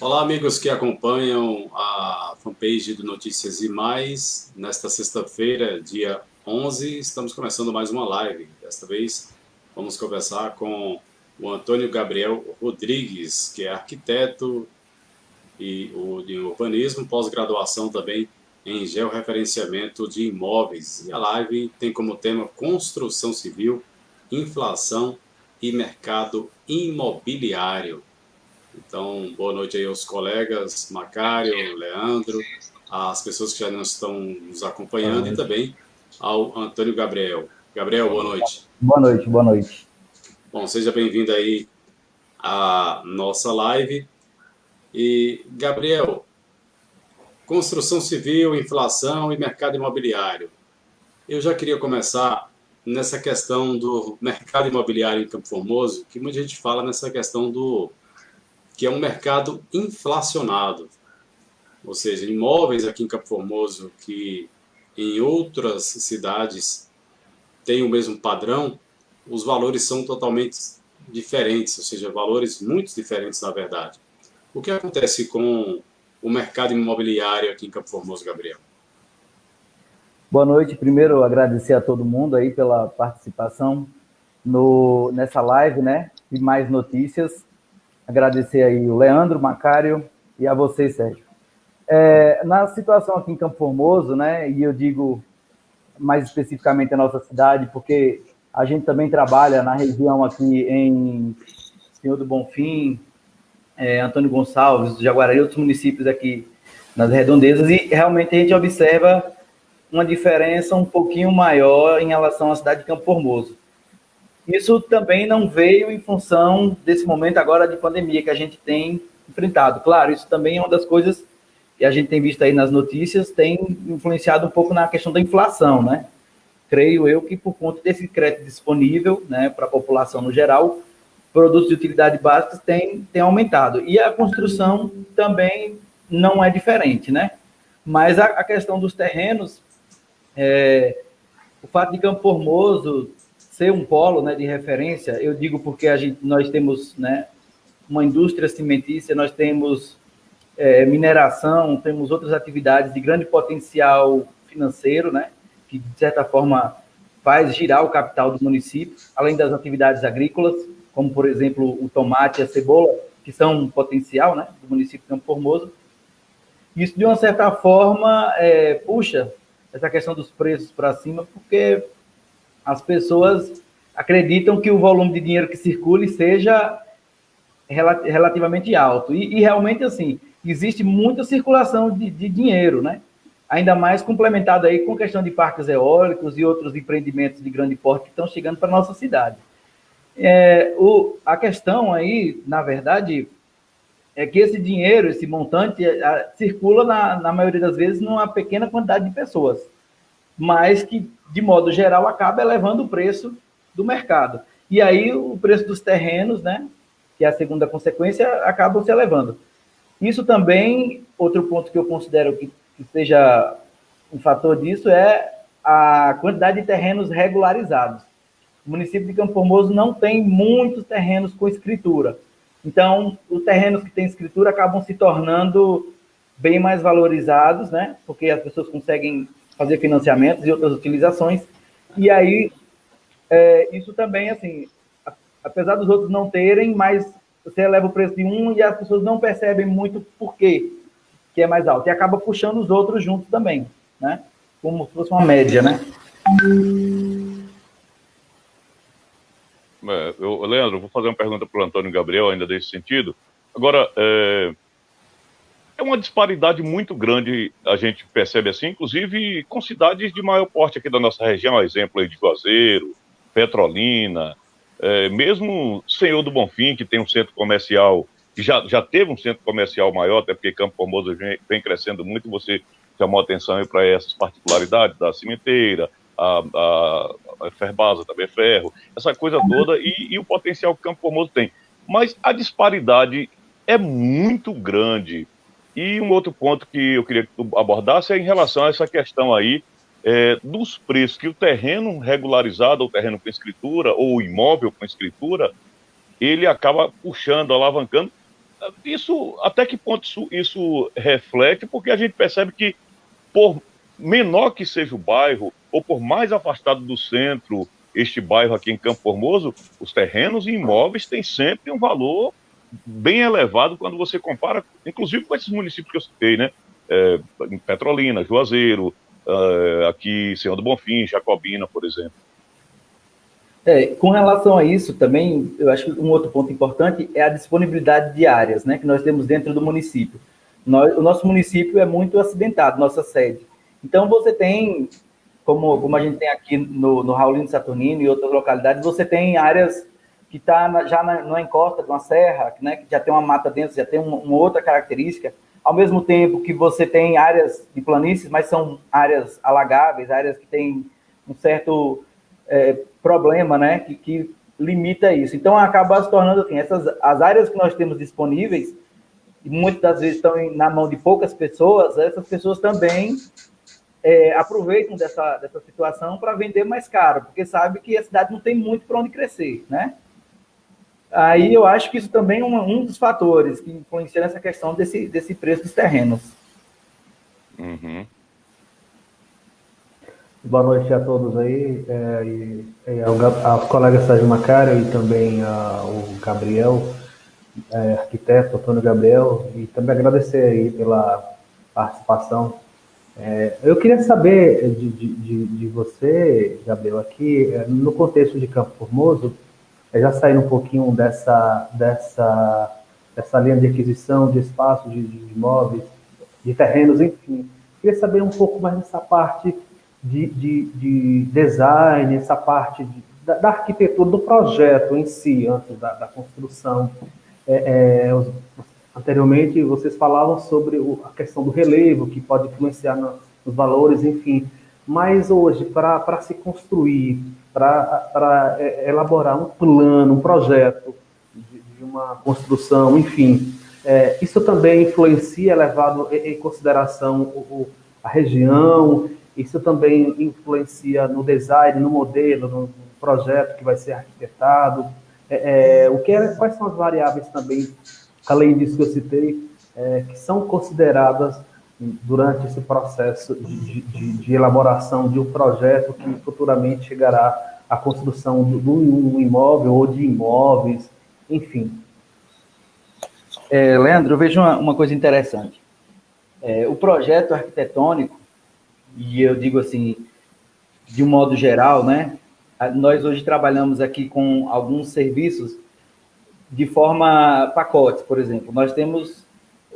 Olá, amigos que acompanham a fanpage do Notícias e Mais. Nesta sexta-feira, dia 11, estamos começando mais uma live. Desta vez, vamos conversar com o Antônio Gabriel Rodrigues, que é arquiteto de urbanismo, pós-graduação também em georreferenciamento de imóveis. E a live tem como tema construção civil, inflação e mercado imobiliário. Então, boa noite aí aos colegas Macário, Leandro, às pessoas que já não estão nos Boa acompanhando e noite. também ao Antônio Gabriel. Gabriel, boa noite. Boa noite, boa noite. Bom, seja bem-vindo aí à nossa live. E, Gabriel, construção civil, inflação e mercado imobiliário. Eu já queria começar nessa questão do mercado imobiliário em Campo Formoso, que muita gente fala nessa questão do que é um mercado inflacionado. Ou seja, imóveis aqui em Campo Formoso que em outras cidades têm o mesmo padrão, os valores são totalmente diferentes, ou seja, valores muito diferentes na verdade. O que acontece com o mercado imobiliário aqui em Campo Formoso, Gabriel? Boa noite. Primeiro, agradecer a todo mundo aí pela participação nessa live, né? E mais notícias. Agradecer aí o Leandro, Macário e a você, Sérgio. Na situação aqui em Campo Formoso, né? E eu digo mais especificamente a nossa cidade, porque a gente também trabalha na região aqui em Senhor do Bonfim, Antônio Gonçalves, Jaguaraí, outros municípios aqui nas redondezas, e realmente a gente observa uma diferença um pouquinho maior em relação à cidade de Campo Formoso. Isso também não veio em função desse momento agora de pandemia que a gente tem enfrentado. Claro, isso também é uma das coisas que a gente tem visto aí nas notícias, tem influenciado um pouco na questão da inflação, né? Creio eu que por conta desse crédito disponível, né, para a população no geral, produtos de utilidade básicos têm aumentado. E a construção também não é diferente, né? Mas a questão dos terrenos, o fato de Campo Formoso ser um polo, né, de referência, eu digo porque nós temos, né, uma indústria cimentícia, nós temos mineração, temos outras atividades de grande potencial financeiro, né, que de certa forma faz girar o capital do município, além das atividades agrícolas, como por exemplo o tomate e a cebola, que são um potencial, né, do município de Campo Formoso. Isso, de uma certa forma, puxa essa questão dos preços para cima, porque as pessoas acreditam que o volume de dinheiro que circule seja relativamente alto. E realmente, assim, existe muita circulação de dinheiro, né? Ainda mais complementado aí com a questão de parques eólicos e outros empreendimentos de grande porte que estão chegando para a nossa cidade. A questão aí, na verdade, é que esse dinheiro, esse montante, circula, na maioria das vezes, numa pequena quantidade de pessoas, mas que, de modo geral, acaba elevando o preço do mercado. E aí o preço dos terrenos, né, que é a segunda consequência, acabam se elevando. Isso também, outro ponto que eu considero que seja um fator disso, é a quantidade de terrenos regularizados. O município de Campo Formoso não tem muitos terrenos com escritura. Então, os terrenos que têm escritura acabam se tornando bem mais valorizados, né? Porque as pessoas conseguem fazer financiamentos e outras utilizações. E aí, isso também, assim, apesar dos outros não terem, mas você eleva o preço de um e as pessoas não percebem muito por quê que é mais alto. E acaba puxando os outros juntos também, né? Como se fosse uma média, né? Leandro, vou fazer uma pergunta para o Antônio Gabriel, ainda desse sentido. Agora, é uma disparidade muito grande, a gente percebe assim, inclusive com cidades de maior porte aqui da nossa região, exemplo aí de Juazeiro, Petrolina, mesmo Senhor do Bonfim, que tem um centro comercial, que já teve um centro comercial maior, até porque Campo Formoso vem crescendo muito, você chamou a atenção para essas particularidades da cimenteira, a Ferbasa também é ferro, essa coisa toda, e o potencial que Campo Formoso tem. Mas a disparidade é muito grande. E um outro ponto que eu queria que tu abordasse é em relação a essa questão aí dos preços, que o terreno regularizado, ou terreno com escritura, ou o imóvel com escritura, ele acaba puxando, alavancando, isso, até que ponto isso reflete? Porque a gente percebe que, por menor que seja o bairro, ou por mais afastado do centro, este bairro aqui em Campo Formoso, os terrenos e imóveis têm sempre um valor bem elevado quando você compara, inclusive com esses municípios que eu citei, né? Em Petrolina, Juazeiro, aqui Senhor do Bonfim, Jacobina, por exemplo. Com relação a isso, também, eu acho que um outro ponto importante é a disponibilidade de áreas, né, que nós temos dentro do município. O nosso município é muito acidentado, nossa sede. Então, você tem, como a gente tem aqui no Raulino Saturnino e outras localidades, você tem áreas que está já na encosta de uma serra, né, que já tem uma mata dentro, já tem uma outra característica, ao mesmo tempo que você tem áreas de planícies, mas são áreas alagáveis, áreas que têm um certo problema, né, que limita isso. Então, acaba se tornando assim, as áreas que nós temos disponíveis, e muitas das vezes estão na mão de poucas pessoas, essas pessoas também aproveitam dessa situação para vender mais caro, porque sabe que a cidade não tem muito para onde crescer, né? Aí eu acho que isso também é um dos fatores que influencia nessa questão desse preço dos terrenos. Uhum. Boa noite a todos aí, aos colegas Sérgio Macário e também o Gabriel, arquiteto Antônio Gabriel, e também agradecer aí pela participação. Eu queria saber de você, Gabriel, aqui, no contexto de Campo Formoso, já saindo um pouquinho dessa linha de aquisição de espaços, de imóveis, de terrenos, enfim. Queria saber um pouco mais dessa parte de design, essa parte da arquitetura, do projeto em si, antes da construção. Anteriormente, vocês falavam sobre a questão do relevo, que pode influenciar nos valores, enfim. Mas hoje, para se construir, para elaborar um plano, um projeto de uma construção, enfim, isso também influencia, levado em consideração a região, isso também influencia no design, no modelo, no projeto que vai ser arquitetado. Quais são as variáveis também, além disso que eu citei, que são consideradas durante esse processo de elaboração de um projeto que futuramente chegará à construção de um imóvel ou de imóveis, enfim. Leandro, eu vejo uma coisa interessante. O projeto arquitetônico, e eu digo assim, de um modo geral, né? Nós hoje trabalhamos aqui com alguns serviços de forma pacotes, por exemplo. Nós temos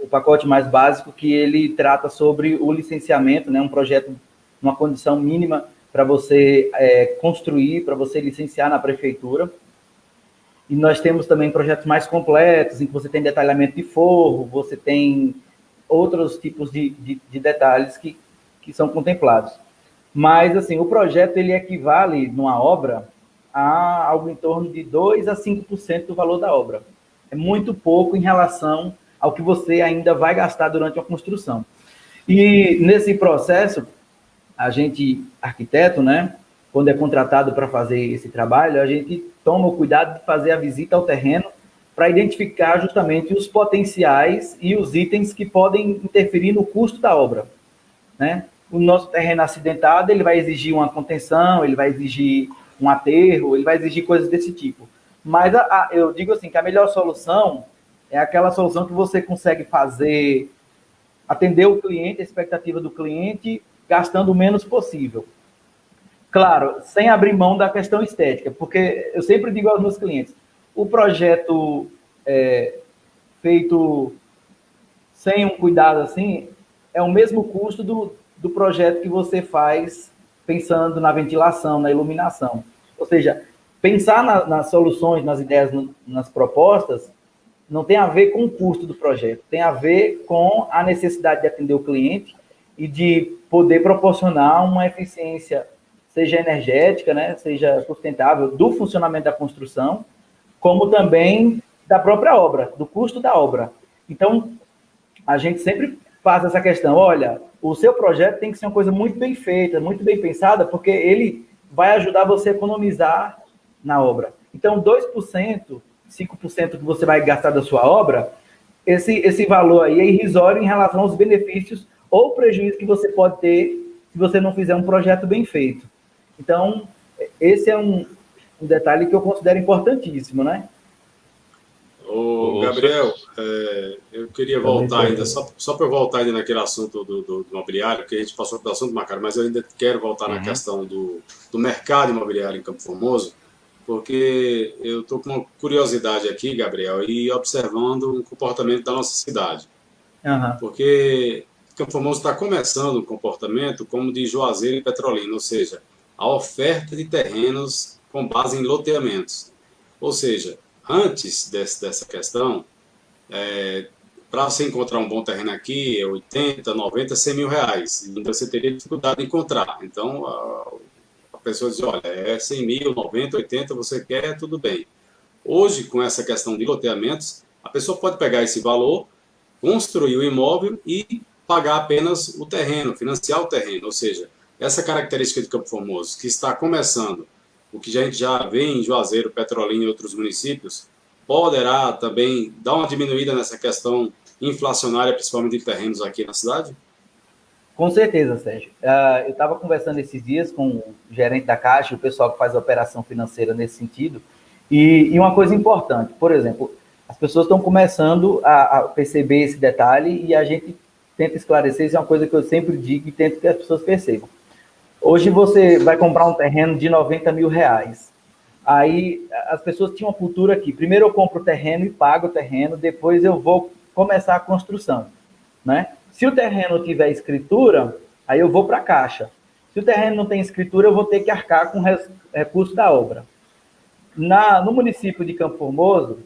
o pacote mais básico, que ele trata sobre o licenciamento, né? Um projeto, uma condição mínima para você construir, para você licenciar na prefeitura. E nós temos também projetos mais completos, em que você tem detalhamento de forro, você tem outros tipos de detalhes que são contemplados. Mas, assim, o projeto, ele equivale, numa obra, a algo em torno de 2% a 5% do valor da obra. É muito pouco em relação ao que você ainda vai gastar durante a construção. E, nesse processo, a gente, arquiteto, né, quando é contratado para fazer esse trabalho, a gente toma o cuidado de fazer a visita ao terreno para identificar justamente os potenciais e os itens que podem interferir no custo da obra, né? O nosso terreno acidentado, ele vai exigir uma contenção, ele vai exigir um aterro, ele vai exigir coisas desse tipo. Mas eu digo assim, que a melhor solução é aquela solução que você consegue fazer, atender o cliente, a expectativa do cliente, gastando o menos possível. Claro, sem abrir mão da questão estética, porque eu sempre digo aos meus clientes, o projeto feito sem um cuidado assim, é o mesmo custo do projeto que você faz pensando na ventilação, na iluminação. Ou seja, pensar nas soluções, nas ideias, nas propostas, não tem a ver com o custo do projeto, tem a ver com a necessidade de atender o cliente e de poder proporcionar uma eficiência, seja energética, né, seja sustentável, do funcionamento da construção, como também da própria obra, do custo da obra. Então, a gente sempre faz essa questão, olha, o seu projeto tem que ser uma coisa muito bem feita, muito bem pensada, porque ele vai ajudar você a economizar na obra. Então, 2%, 5% que você vai gastar da sua obra, esse valor aí é irrisório em relação aos benefícios ou prejuízo que você pode ter se você não fizer um projeto bem feito. Então, esse é um detalhe que eu considero importantíssimo, né? Ô, Gabriel, eu queria voltar ainda, só para eu voltar ainda naquele assunto do imobiliário, que a gente passou pelo assunto, Macaro, mas eu ainda quero voltar na questão do mercado imobiliário em Campo Formoso, porque eu estou com uma curiosidade aqui, Gabriel, e observando o comportamento da nossa cidade. Porque Campo Formoso está começando um comportamento como de Juazeiro e Petrolina, ou seja, a oferta de terrenos com base em loteamentos. Ou seja, antes dessa questão, para você encontrar um bom terreno aqui, é 80, 90, 100 mil reais. Então você teria dificuldade de encontrar. Então a pessoa diz, olha, é 100 mil, 90, 80, você quer, tudo bem. Hoje, com essa questão de loteamentos, a pessoa pode pegar esse valor, construir o imóvel e pagar apenas o terreno, financiar o terreno. Ou seja, essa característica de Campo Formoso, que está começando, o que a gente já vê em Juazeiro, Petrolina e outros municípios, poderá também dar uma diminuída nessa questão inflacionária, principalmente de terrenos aqui na cidade? Com certeza, Sérgio. Eu estava conversando esses dias com o gerente da Caixa, o pessoal que faz a operação financeira nesse sentido, e uma coisa importante, por exemplo, as pessoas estão começando a perceber esse detalhe e a gente tenta esclarecer, isso é uma coisa que eu sempre digo e tento que as pessoas percebam. Hoje você vai comprar um terreno de 90 mil reais. Aí as pessoas tinham uma cultura aqui. Primeiro eu compro o terreno e pago o terreno, depois eu vou começar a construção, né? Se o terreno tiver escritura, aí eu vou para a Caixa. Se o terreno não tem escritura, eu vou ter que arcar com o recurso da obra. No município de Campo Formoso,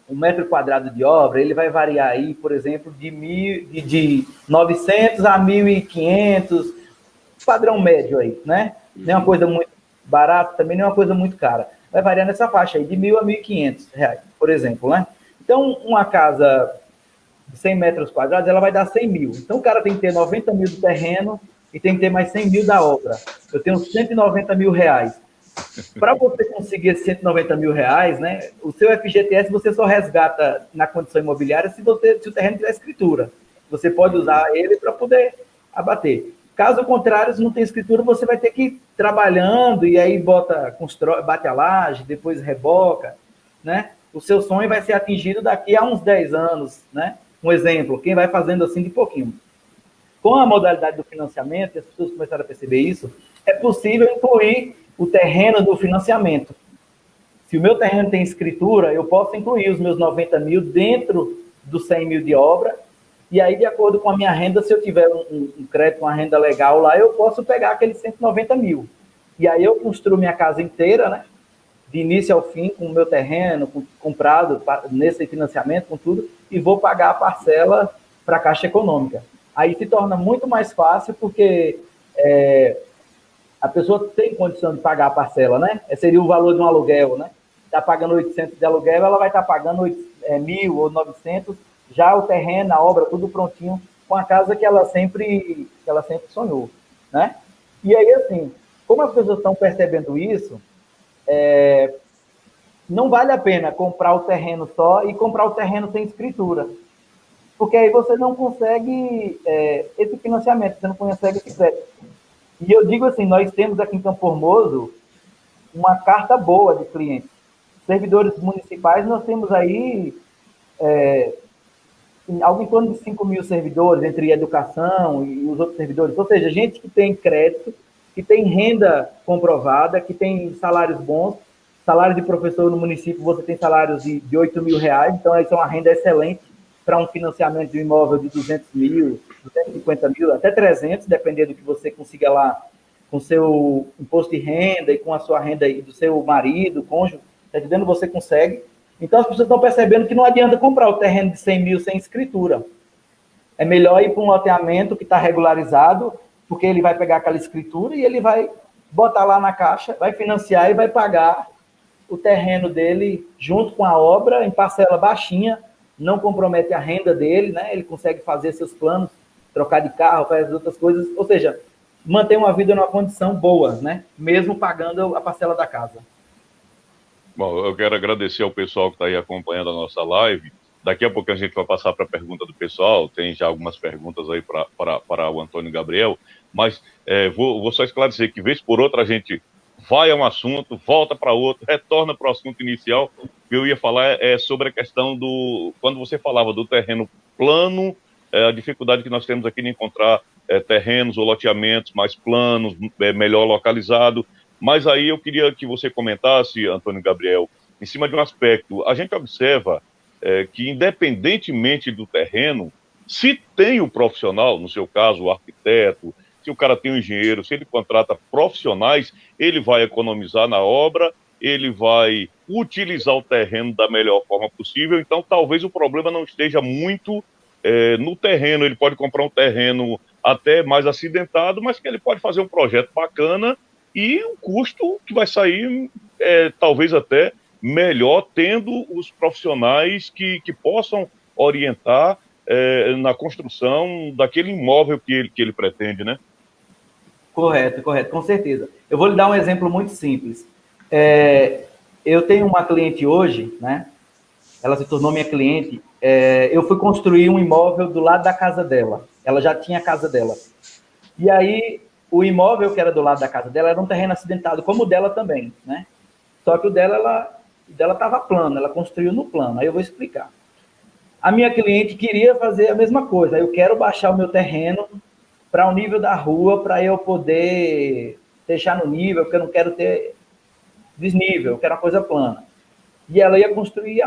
um metro quadrado de obra, ele vai variar aí, por exemplo, de 900 a 1.500, padrão médio aí, né? Não é uma coisa muito barata, também não é uma coisa muito cara. Vai variar nessa faixa aí, de 1.000 a 1.500 reais, por exemplo, né? Então, uma casa de 100 metros quadrados, ela vai dar 100 mil. Então, o cara tem que ter 90 mil do terreno e tem que ter mais 100 mil da obra. Eu tenho 190 mil reais. Para você conseguir esses 190 mil reais, né, o seu FGTS você só resgata na condição imobiliária se o terreno tiver escritura. Você pode usar ele para poder abater. Caso contrário, se não tem escritura, você vai ter que ir trabalhando e aí bate a laje, depois reboca, né? O seu sonho vai ser atingido daqui a uns 10 anos, né? Um exemplo, quem vai fazendo assim de pouquinho. Com a modalidade do financiamento, as pessoas começaram a perceber isso, é possível incluir o terreno do financiamento. Se o meu terreno tem escritura, eu posso incluir os meus 90 mil dentro dos 100 mil de obra, e aí, de acordo com a minha renda, se eu tiver um crédito, uma renda legal lá, eu posso pegar aqueles 190 mil. E aí eu construo minha casa inteira, né? De início ao fim, com o meu terreno, comprado nesse financiamento, com tudo, e vou pagar a parcela para a Caixa Econômica. Aí se torna muito mais fácil, porque a pessoa tem condição de pagar a parcela, né? Seria o valor de um aluguel, né? Está pagando 800 de aluguel, ela vai estar pagando 1.000 ou 900, já o terreno, a obra, tudo prontinho, com a casa que ela sempre sonhou, né? E aí, assim, como as pessoas estão percebendo isso, não vale a pena comprar o terreno só e comprar o terreno sem escritura, porque aí você não consegue esse financiamento, você não consegue esse crédito. E eu digo assim, nós temos aqui em Campo Formoso uma carta boa de clientes. Servidores municipais, nós temos aí algo em torno de 5 mil servidores, entre educação e os outros servidores. Ou seja, gente que tem crédito, que tem renda comprovada, que tem salários bons. Salário de professor no município, você tem salários de 8 mil reais, então isso é uma renda excelente para um financiamento de um imóvel de 200 mil, 250 mil, até 300, dependendo do que você consiga lá com seu imposto de renda e com a sua renda do seu marido, cônjuge, está entendendo? Você consegue. Então as pessoas estão percebendo que não adianta comprar o terreno de 100 mil sem escritura. É melhor ir para um loteamento que está regularizado, porque ele vai pegar aquela escritura e ele vai botar lá na Caixa, vai financiar e vai pagar o terreno dele junto com a obra, em parcela baixinha, não compromete a renda dele, né? Ele consegue fazer seus planos, trocar de carro, fazer outras coisas, ou seja, manter uma vida numa condição boa, né? Mesmo pagando a parcela da casa. Bom, eu quero agradecer ao pessoal que está aí acompanhando a nossa live. Daqui a pouco a gente vai passar para a pergunta do pessoal, tem já algumas perguntas aí para o Antônio Gabriel, mas vou só esclarecer que, vez por outra, a gente vai a um assunto, volta para outro, retorna para o assunto inicial. O que eu ia falar sobre a questão quando você falava do terreno plano, a dificuldade que nós temos aqui de encontrar terrenos ou loteamentos mais planos, melhor localizado. Mas aí eu queria que você comentasse, Antônio Gabriel, em cima de um aspecto. A gente observa que, independentemente do terreno, se tem o profissional, no seu caso, o arquiteto, se o cara tem um engenheiro, se ele contrata profissionais, ele vai economizar na obra, ele vai utilizar o terreno da melhor forma possível. Então, talvez o problema não esteja muito no terreno. Ele pode comprar um terreno até mais acidentado, mas que ele pode fazer um projeto bacana e um custo que vai sair talvez até melhor, tendo os profissionais que possam orientar na construção daquele imóvel que ele pretende, né? Correto, com certeza. Eu vou lhe dar um exemplo muito simples. Eu tenho uma cliente hoje, né? Ela se tornou minha cliente. Eu fui construir um imóvel do lado da casa dela. Ela já tinha a casa dela. E aí, o imóvel que era do lado da casa dela era um terreno acidentado, como o dela também, né? Só que o dela estava plano, ela construiu no plano. Aí eu vou explicar. A minha cliente queria fazer a mesma coisa. Eu quero baixar o meu terreno para o nível da rua, para eu poder deixar no nível, porque eu não quero ter desnível, eu quero uma coisa plana. E ela ia construir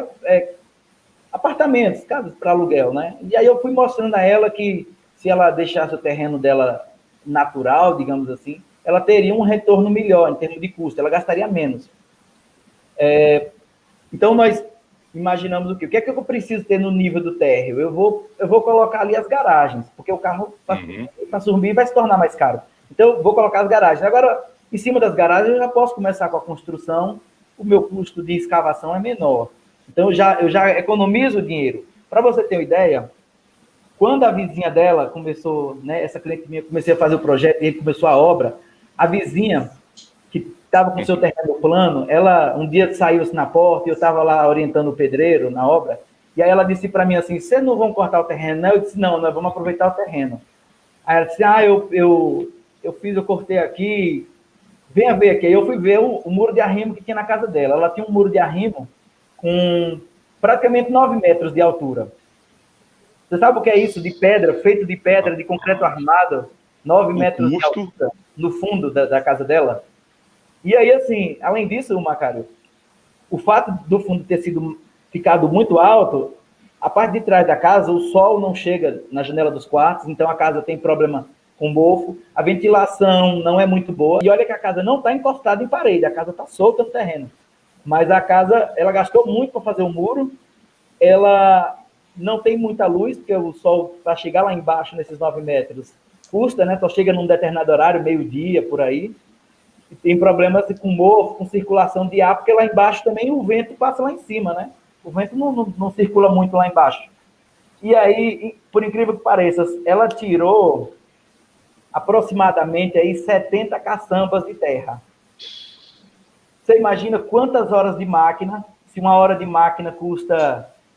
apartamentos, casas para aluguel, né? E aí eu fui mostrando a ela que se ela deixasse o terreno dela natural, digamos assim, ela teria um retorno melhor em termos de custo, ela gastaria menos. Então, nós imaginamos o quê? O que é que eu preciso ter no nível do térreo? Eu vou colocar ali as garagens, porque o carro para subir vai se tornar mais caro. Então, eu vou colocar as garagens. Agora, em cima das garagens, eu já posso começar com a construção, o meu custo de escavação é menor. Então, eu já economizo dinheiro. Para você ter uma ideia, quando a vizinha dela começou, né, essa cliente minha, comecei a fazer o projeto e começou a obra, a vizinha que estava com o seu terreno plano, ela um dia saiu-se na porta e eu estava lá orientando o pedreiro na obra, e aí ela disse para mim assim, vocês não vão cortar o terreno, não? Eu disse, não, nós vamos aproveitar o terreno. Aí ela disse, eu cortei aqui, venha ver aqui. Aí eu fui ver o muro de arrimo que tinha na casa dela. Ela tinha um muro de arrimo com praticamente 9 metros de altura. Você sabe o que é isso? De pedra, feito de pedra, de concreto armado, 9 metros de altura, no fundo da casa dela. E aí, assim, além disso, Macário, o fato do fundo ter ficado muito alto, a parte de trás da casa, o sol não chega na janela dos quartos, então a casa tem problema com mofo, a ventilação não é muito boa, e olha que a casa não está encostada em parede, a casa está solta no terreno. Mas a casa, ela gastou muito para fazer o muro, ela não tem muita luz, porque o sol, para chegar lá embaixo, nesses 9 metros, custa, né? Só chega num determinado horário, meio-dia, por aí. E tem problemas com mofo, com circulação de ar, porque lá embaixo também o vento passa lá em cima, né? O vento não circula muito lá embaixo. E aí, por incrível que pareça, ela tirou aproximadamente aí 70 caçambas de terra. Você imagina quantas horas de máquina, se uma hora de máquina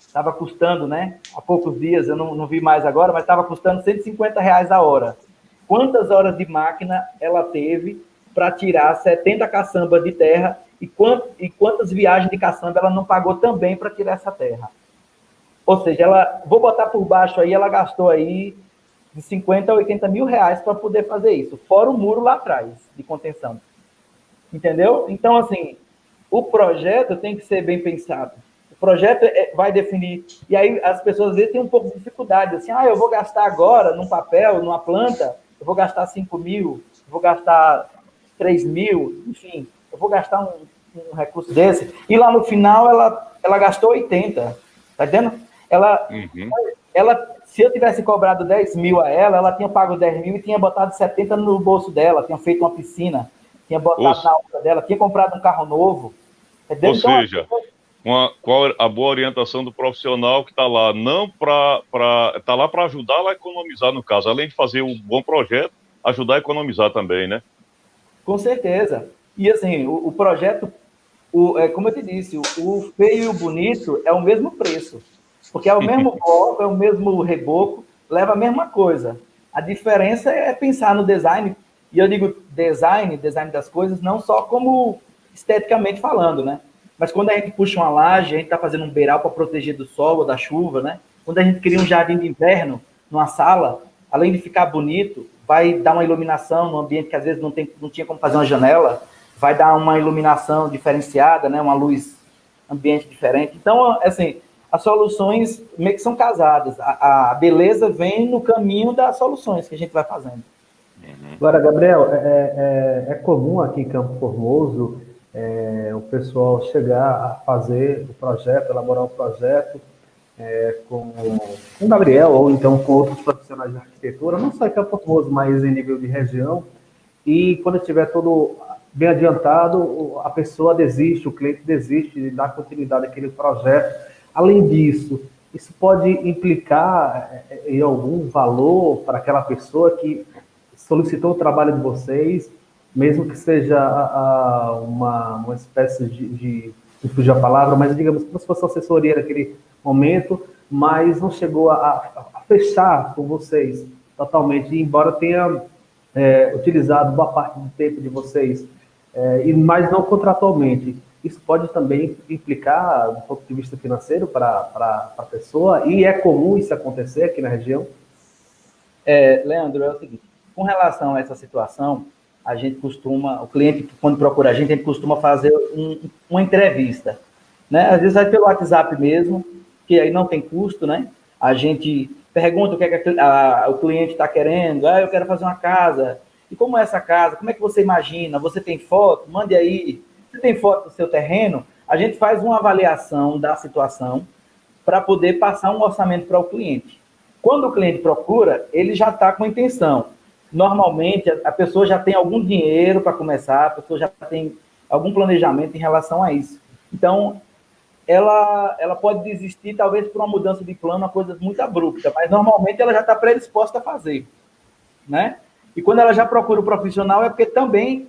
estava custando, né? Há poucos dias, eu não vi mais agora, mas estava custando R$150 a hora. Quantas horas de máquina ela teve para tirar 70 caçambas de terra e quantas viagens de caçamba ela não pagou também para tirar essa terra? Ou seja, vou botar por baixo aí, ela gastou aí de 50 a 80 mil reais para poder fazer isso, fora o muro lá atrás, de contenção. Entendeu? Então, assim, o projeto tem que ser bem pensado. O projeto vai definir... E aí as pessoas, às vezes, têm um pouco de dificuldade. Assim, eu vou gastar agora, num papel, numa planta, eu vou gastar 5 mil, eu vou gastar 3 mil, enfim, eu vou gastar um recurso desse. E lá no final, ela gastou 80. Tá entendendo? Ela, se eu tivesse cobrado 10 mil a ela tinha pago 10 mil e tinha botado 70 no bolso dela, tinha feito uma piscina, tinha botado na obra dela, tinha comprado um carro novo. Entendeu? Ou seja, qual a boa orientação do profissional que está lá, está lá para ajudá-la a economizar, no caso, além de fazer um bom projeto, ajudar a economizar também, né? Com certeza. E assim, o projeto, como eu te disse, o feio e o bonito é o mesmo preço. porque é o mesmo bloco, é o mesmo reboco, leva a mesma coisa. A diferença é pensar no design, e eu digo design das coisas, não só como esteticamente falando, né? Mas quando a gente puxa uma laje, a gente está fazendo um beiral para proteger do sol ou da chuva, né? Quando a gente cria um jardim de inverno numa sala, além de ficar bonito, vai dar uma iluminação no ambiente que às vezes não tinha como fazer uma janela, vai dar uma iluminação diferenciada, né? Uma luz ambiente diferente. Então, assim, as soluções meio que são casadas. A beleza vem no caminho das soluções que a gente vai fazendo. Agora, Gabriel, é comum aqui em Campo Formoso o pessoal chegar a fazer o projeto, elaborar o projeto com o Gabriel ou então com outros profissionais de arquitetura, não só em Campo Formoso, mas em nível de região, e quando estiver todo bem adiantado, a pessoa desiste, o cliente desiste de dar continuidade àquele projeto. Além disso, isso pode implicar em algum valor para aquela pessoa que solicitou o trabalho de vocês, mesmo que seja uma espécie de fugir a palavra, mas digamos como se fosse assessoria naquele momento, mas não chegou a fechar com vocês totalmente, embora tenha utilizado boa parte do tempo de vocês, mas não contratualmente. Isso pode também implicar, do ponto de vista financeiro, para a pessoa, e é comum isso acontecer aqui na região? Leandro, é o seguinte, com relação a essa situação, a gente costuma, o cliente, quando procura a gente costuma fazer uma entrevista, né? Às vezes vai pelo WhatsApp mesmo, que aí não tem custo, né? A gente pergunta o que é que o cliente está querendo, eu quero fazer uma casa, e como é essa casa? Como é que você imagina? Você tem foto? Mande aí. Você tem foto do seu terreno? A gente faz uma avaliação da situação para poder passar um orçamento para o cliente. Quando o cliente procura, ele já está com intenção. Normalmente, a pessoa já tem algum dinheiro para começar, a pessoa já tem algum planejamento em relação a isso. Então, ela pode desistir, talvez, por uma mudança de plano, uma coisa muito abrupta, mas normalmente ela já está predisposta a fazer, né? E quando ela já procura o profissional, é porque também,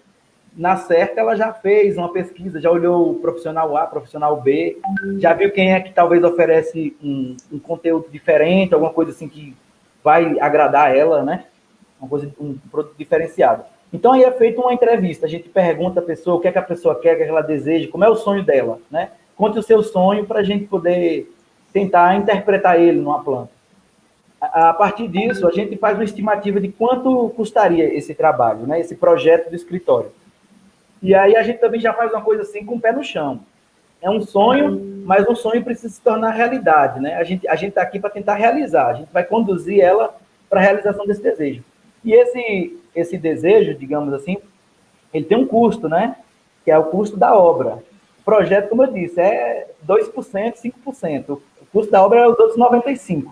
na certa, ela já fez uma pesquisa, já olhou o profissional A, profissional B, já viu quem é que talvez oferece um conteúdo diferente, alguma coisa assim que vai agradar ela, né? Um produto diferenciado. Então, aí é feita uma entrevista, a gente pergunta à pessoa o que é que a pessoa quer, o que é que ela deseja, como é o sonho dela, né? Conte o seu sonho para a gente poder tentar interpretar ele numa planta. A partir disso, a gente faz uma estimativa de quanto custaria esse trabalho, né? Esse projeto do escritório. E aí a gente também já faz uma coisa assim com o pé no chão. É um sonho, mas um sonho precisa se tornar realidade, né? A gente está aqui para tentar realizar, a gente vai conduzir ela para a realização desse desejo. E esse desejo, digamos assim, ele tem um custo, né? Que é o custo da obra. O projeto, como eu disse, é 2%, 5%. O custo da obra é os outros 95%.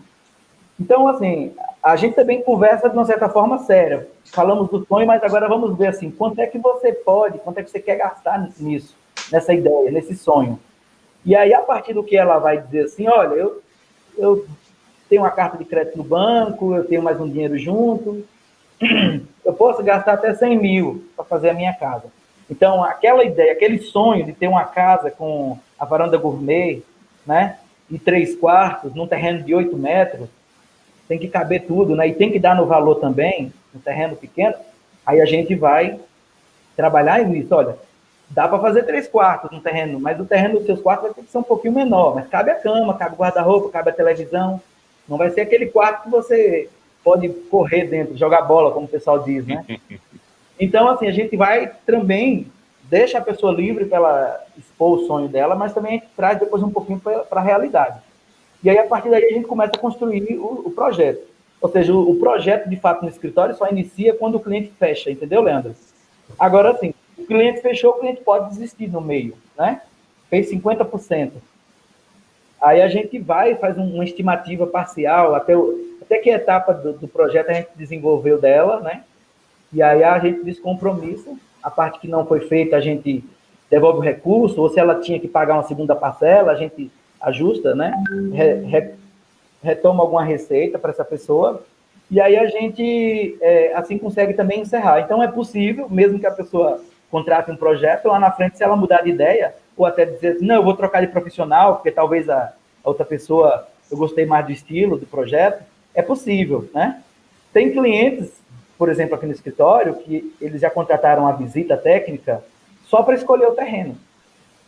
Então, assim, a gente também conversa de uma certa forma séria. Falamos do sonho, mas agora vamos ver assim, quanto é que você pode, quanto é que você quer gastar nisso, nessa ideia, nesse sonho. E aí, a partir do que ela vai dizer assim, olha, eu tenho uma carta de crédito no banco, eu tenho mais um dinheiro junto, eu posso gastar até 100 mil para fazer a minha casa. Então, aquela ideia, aquele sonho de ter uma casa com a varanda gourmet, né, e 3 quartos, num terreno de 8 metros, tem que caber tudo, né, e tem que dar no valor também, no terreno pequeno, aí a gente vai trabalhar nisso. Olha, dá para fazer 3 quartos no terreno, mas o terreno dos seus quartos vai ter que ser um pouquinho menor, mas cabe a cama, cabe o guarda-roupa, cabe a televisão, não vai ser aquele quarto que você pode correr dentro, jogar bola, como o pessoal diz, né? Então, assim, a gente vai também, deixa a pessoa livre para ela expor o sonho dela, mas também a gente traz depois um pouquinho para a realidade. E aí, a partir daí, a gente começa a construir o projeto. Ou seja, o projeto, de fato, no escritório só inicia quando o cliente fecha, entendeu, Leandro? Agora, assim, o cliente fechou, o cliente pode desistir no meio, né? Fez 50%. Aí a gente vai, faz uma estimativa parcial, até que etapa do projeto a gente desenvolveu dela, né? E aí a gente descompromissa, a parte que não foi feita a gente devolve o recurso, ou se ela tinha que pagar uma segunda parcela, a gente ajusta, né? Retoma alguma receita para essa pessoa, e aí a gente, assim, consegue também encerrar. Então é possível, mesmo que a pessoa contrate um projeto, lá na frente, se ela mudar de ideia, ou até dizer assim, não, eu vou trocar de profissional, porque talvez a outra pessoa eu gostei mais do estilo, do projeto, é possível, né? Tem clientes, por exemplo, aqui no escritório, que eles já contrataram a visita técnica só para escolher o terreno.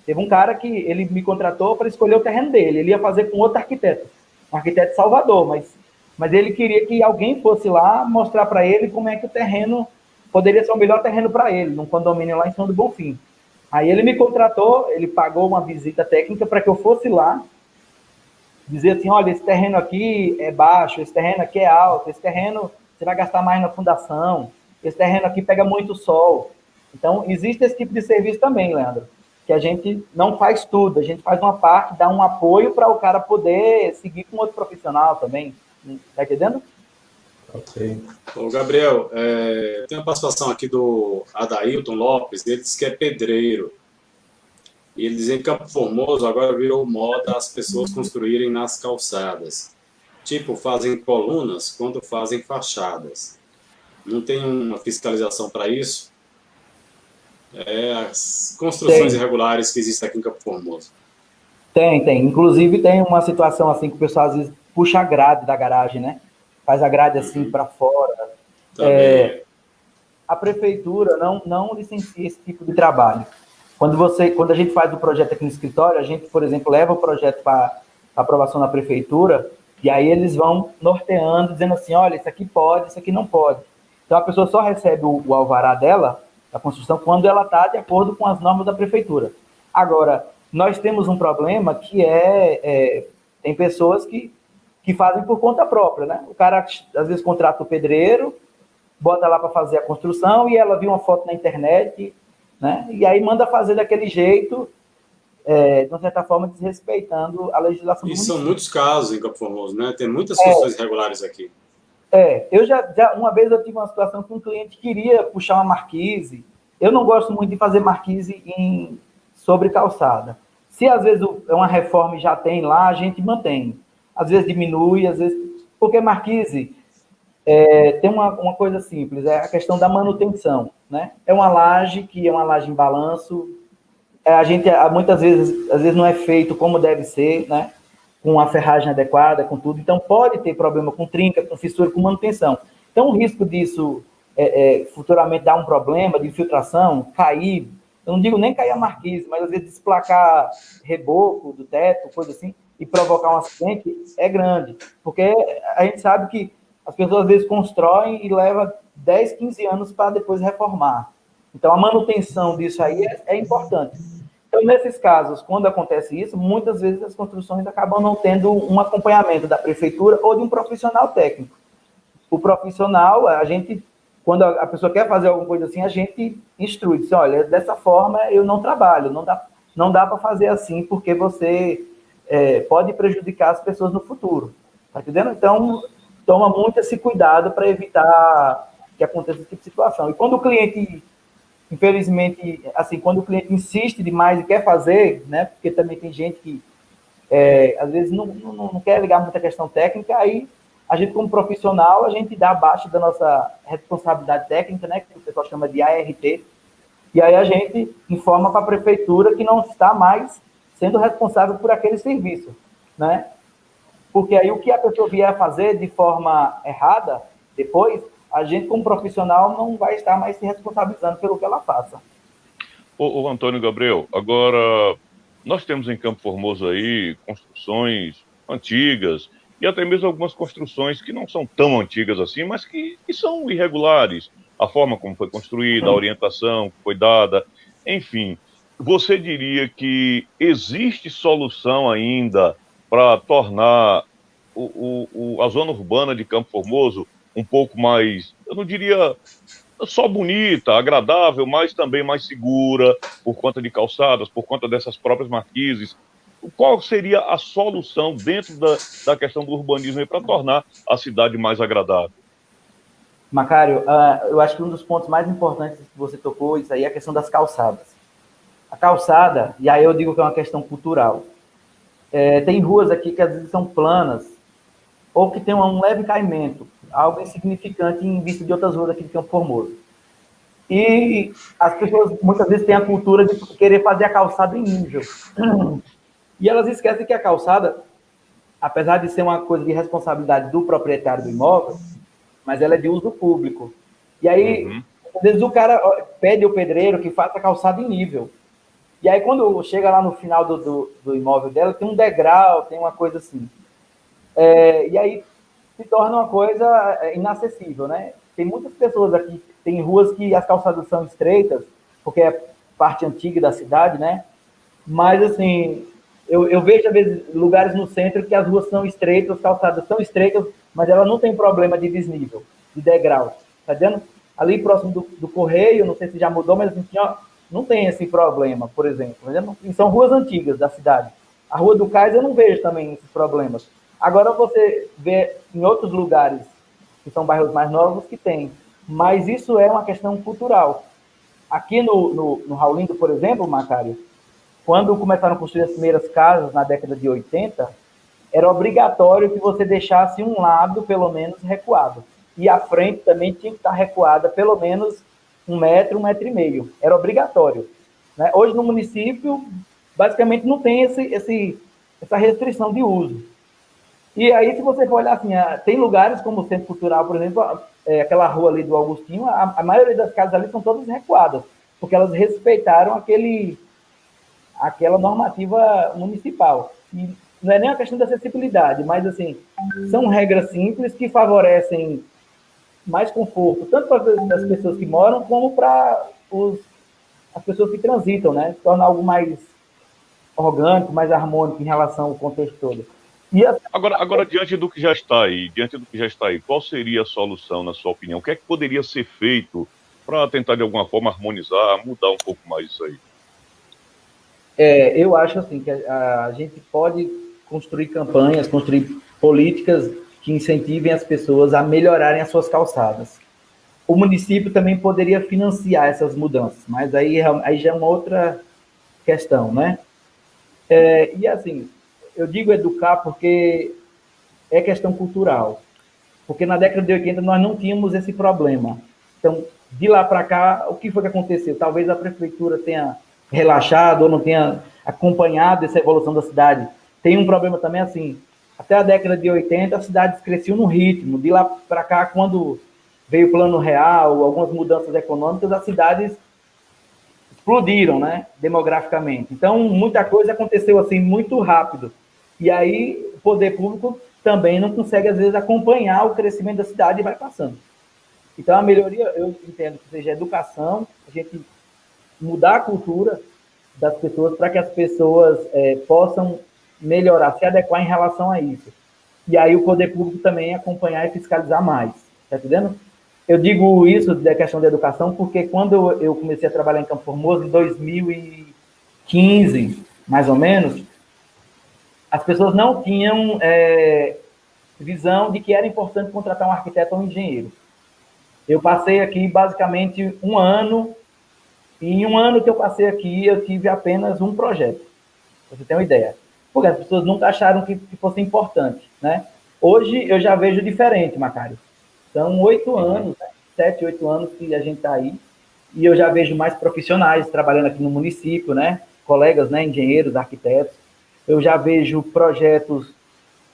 Teve um cara que ele me contratou para escolher o terreno dele. Ele ia fazer com outro arquiteto, um arquiteto de Salvador, mas ele queria que alguém fosse lá mostrar para ele como é que o terreno poderia ser o melhor terreno para ele, num condomínio lá em São do Bonfim. Aí ele me contratou, ele pagou uma visita técnica para que eu fosse lá, dizer assim, olha, esse terreno aqui é baixo, esse terreno aqui é alto, esse terreno você vai gastar mais na fundação, esse terreno aqui pega muito sol. Então, existe esse tipo de serviço também, Leandro, que a gente não faz tudo, a gente faz uma parte, dá um apoio para o cara poder seguir com outro profissional também. Tá entendendo? Ok. Ô, Gabriel, tem uma participação aqui do Adailton Lopes, ele diz que é pedreiro. E ele diz que em Campo Formoso agora virou moda as pessoas construírem nas calçadas. Tipo, fazem colunas quando fazem fachadas. Não tem uma fiscalização para isso? As construções irregulares que existem aqui em Campo Formoso. Tem. Inclusive tem uma situação assim que o pessoal às vezes puxa a grade da garagem, né? Faz a grade assim para fora. A prefeitura não licencia esse tipo de trabalho. Quando a gente faz o projeto aqui no escritório, a gente, por exemplo, leva o projeto para aprovação na prefeitura, e aí eles vão norteando, dizendo assim, olha, isso aqui pode, isso aqui não pode. Então a pessoa só recebe o alvará dela, da construção, quando ela está de acordo com as normas da prefeitura. Agora, nós temos um problema que tem pessoas que fazem por conta própria, né? O cara, às vezes, contrata o pedreiro, bota lá para fazer a construção, e ela viu uma foto na internet, né? E aí manda fazer daquele jeito, de uma certa forma, desrespeitando a legislação do município. E são muitos casos em Campo Formoso, né? Tem muitas construções irregulares aqui. Eu uma vez eu tive uma situação que um cliente queria puxar uma marquise. Eu não gosto muito de fazer marquise sobre calçada. Se às vezes é uma reforma e já tem lá, a gente mantém. Às vezes diminui, às vezes... Porque marquise tem uma coisa simples, é a questão da manutenção, né? É uma laje que é uma laje em balanço. A gente, muitas vezes, às vezes não é feito como deve ser, né? Com a ferragem adequada, com tudo. Então, pode ter problema com trinca, com fissura, com manutenção. Então, o risco disso futuramente dar um problema de infiltração, cair, eu não digo nem cair a marquise, mas às vezes desplacar reboco do teto, coisa assim, e provocar um acidente, é grande. Porque a gente sabe que as pessoas às vezes constroem e leva 10, 15 anos para depois reformar. Então, a manutenção disso aí é importante. Então, nesses casos, quando acontece isso, muitas vezes as construções acabam não tendo um acompanhamento da prefeitura ou de um profissional técnico. O profissional, quando a pessoa quer fazer alguma coisa assim, a gente instrui, diz, olha, dessa forma eu não trabalho, não dá para fazer assim, porque você pode prejudicar as pessoas no futuro. Tá entendendo? Então, toma muito esse cuidado para evitar que aconteça esse tipo de situação. E quando o cliente... Infelizmente, assim, quando o cliente insiste demais e quer fazer, né, porque também tem gente que, às vezes, não quer ligar muita questão técnica, aí a gente, como profissional, a gente dá abaixo da nossa responsabilidade técnica, né, que o pessoal chama de ART, e aí a gente informa para a prefeitura que não está mais sendo responsável por aquele serviço, né? Porque aí o que a pessoa vier a fazer de forma errada, depois... a gente, como profissional, não vai estar mais se responsabilizando pelo que ela faça. Ô Antônio Gabriel, agora, nós temos em Campo Formoso aí construções antigas e até mesmo algumas construções que não são tão antigas assim, mas que são irregulares. A forma como foi construída, a orientação que foi dada, enfim. Você diria que existe solução ainda para tornar a zona urbana de Campo Formoso um pouco mais, eu não diria só bonita, agradável, mas também mais segura, por conta de calçadas, por conta dessas próprias marquises? Qual seria a solução dentro da questão do urbanismo para tornar a cidade mais agradável? Macário, eu acho que um dos pontos mais importantes que você tocou, isso aí, é a questão das calçadas. A calçada, e aí eu digo que é uma questão cultural, tem ruas aqui que às vezes são planas, ou que tem um leve caimento, algo insignificante em vista de outras ruas aqui de Campo Formoso. E as pessoas muitas vezes têm a cultura de querer fazer a calçada em nível. E elas esquecem que a calçada apesar de ser uma coisa de responsabilidade do proprietário do imóvel, mas ela é de uso público. E aí, às vezes o cara pede ao pedreiro que faça a calçada em nível. E aí, quando chega lá no final do imóvel dela, tem um degrau, tem uma coisa assim. E aí se torna uma coisa inacessível, né? Tem muitas pessoas aqui, tem ruas que as calçadas são estreitas, porque é parte antiga da cidade, né? Mas, assim, eu vejo, às vezes, lugares no centro que as ruas são estreitas, as calçadas são estreitas, mas ela não tem problema de desnível, de degrau. Tá vendo? Ali próximo do Correio, não sei se já mudou, mas assim, não tem esse problema, por exemplo. Tá vendo? E são ruas antigas da cidade. A Rua do Cais eu não vejo também esses problemas. Agora você vê em outros lugares, que são bairros mais novos, que tem. Mas isso é uma questão cultural. Aqui no Raulindo, por exemplo, Macário, quando começaram a construir as primeiras casas, na década de 80, era obrigatório que você deixasse um lado, pelo menos, recuado. E a frente também tinha que estar recuada, pelo menos 1 metro e meio. Era obrigatório. Né? Hoje, no município, basicamente não tem essa restrição de uso. E aí, se você for olhar assim, tem lugares como o Centro Cultural, por exemplo, aquela rua ali do Augustinho, a maioria das casas ali são todas recuadas, porque elas respeitaram aquela normativa municipal. E não é nem uma questão de acessibilidade, mas, assim, são regras simples que favorecem mais conforto, tanto para as pessoas que moram, como para as pessoas que transitam, né? Torna algo mais orgânico, mais harmônico em relação ao contexto todo. Agora, diante do que já está aí, qual seria a solução, na sua opinião? O que é que poderia ser feito para tentar, de alguma forma, harmonizar, mudar um pouco mais isso aí? Eu acho assim, que a gente pode construir campanhas, construir políticas que incentivem as pessoas a melhorarem as suas calçadas. O município também poderia financiar essas mudanças, mas aí já é uma outra questão, né? E assim, eu digo educar porque é questão cultural. Porque na década de 80 nós não tínhamos esse problema. Então, de lá para cá, o que foi que aconteceu? Talvez a prefeitura tenha relaxado ou não tenha acompanhado essa evolução da cidade. Tem um problema também assim, até a década de 80 as cidades cresciam no ritmo. De lá para cá, quando veio o Plano Real, algumas mudanças econômicas, as cidades explodiram, né, demograficamente. Então, muita coisa aconteceu assim muito rápido. E aí, o poder público também não consegue, às vezes, acompanhar o crescimento da cidade e vai passando. Então, a melhoria, eu entendo que seja a educação, a gente mudar a cultura das pessoas para que as pessoas possam melhorar, se adequar em relação a isso. E aí o poder público também acompanhar e fiscalizar mais. Tá entendendo? Eu digo isso da questão da educação porque quando eu comecei a trabalhar em Campo Formoso, em 2015, mais ou menos, as pessoas não tinham visão de que era importante contratar um arquiteto ou um engenheiro. Eu passei aqui basicamente um ano, e em um ano que eu passei aqui, eu tive apenas um projeto, pra você ter uma ideia. Porque as pessoas nunca acharam que fosse importante, né? Hoje eu já vejo diferente, Macário. São 8 anos, né? 7, 8 anos que a gente está aí, e eu já vejo mais profissionais trabalhando aqui no município, né? Colegas, né? Engenheiros, arquitetos. Eu já vejo projetos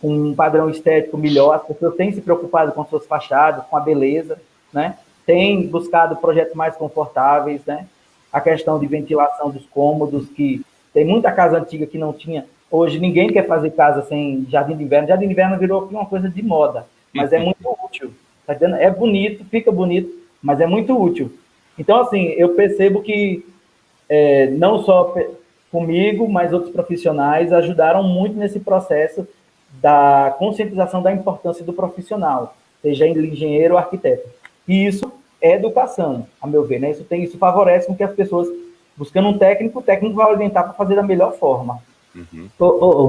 com um padrão estético melhor, as pessoas têm se preocupado com suas fachadas, com a beleza, né? Têm buscado projetos mais confortáveis, né? A questão de ventilação dos cômodos, que tem muita casa antiga que não tinha. Hoje ninguém quer fazer casa sem jardim de inverno. Jardim de inverno virou uma coisa de moda, mas é muito útil. Tá entendendo? É bonito, fica bonito, mas é muito útil. Então, assim, eu percebo que não só comigo, mas outros profissionais ajudaram muito nesse processo da conscientização da importância do profissional, seja ele engenheiro ou arquiteto. E isso é educação, a meu ver, né? Isso favorece com que as pessoas, buscando um técnico, o técnico vai orientar para fazer da melhor forma.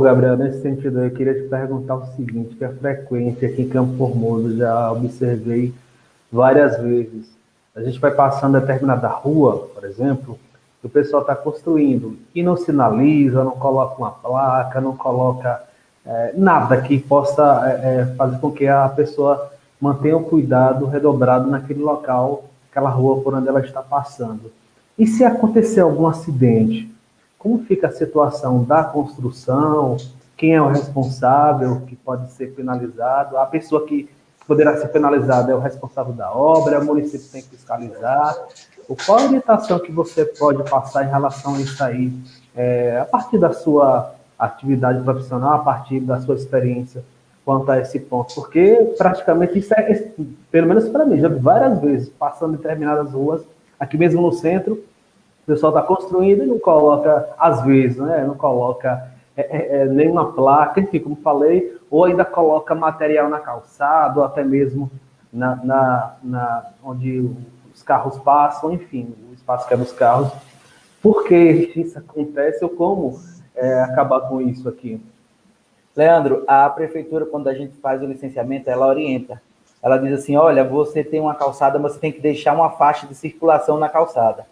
Gabriel, nesse sentido, eu queria te perguntar o seguinte, que é frequente aqui em Campo Formoso, já observei várias vezes. A gente vai passando determinada rua, por exemplo, o pessoal está construindo e não sinaliza, não coloca uma placa, não coloca nada que possa fazer com que a pessoa mantenha o cuidado redobrado naquele local, aquela rua por onde ela está passando. E se acontecer algum acidente, como fica a situação da construção, quem é o responsável, que pode ser penalizado, a pessoa que poderá ser penalizada é o responsável da obra, o município tem que fiscalizar. Qual a orientação que você pode passar em relação a isso aí, a partir da sua atividade profissional, a partir da sua experiência quanto a esse ponto? Porque praticamente isso pelo menos para mim, já vi várias vezes, passando em determinadas ruas, aqui mesmo no centro, o pessoal está construindo e não coloca, às vezes, né, não coloca nenhuma placa, enfim, como falei, ou ainda coloca material na calçada, ou até mesmo onde os carros passam, enfim, o espaço que é dos carros. Por que isso acontece ou como acabar com isso aqui? Leandro, a prefeitura, quando a gente faz o licenciamento, ela orienta. Ela diz assim, olha, você tem uma calçada, mas você tem que deixar uma faixa de circulação na calçada,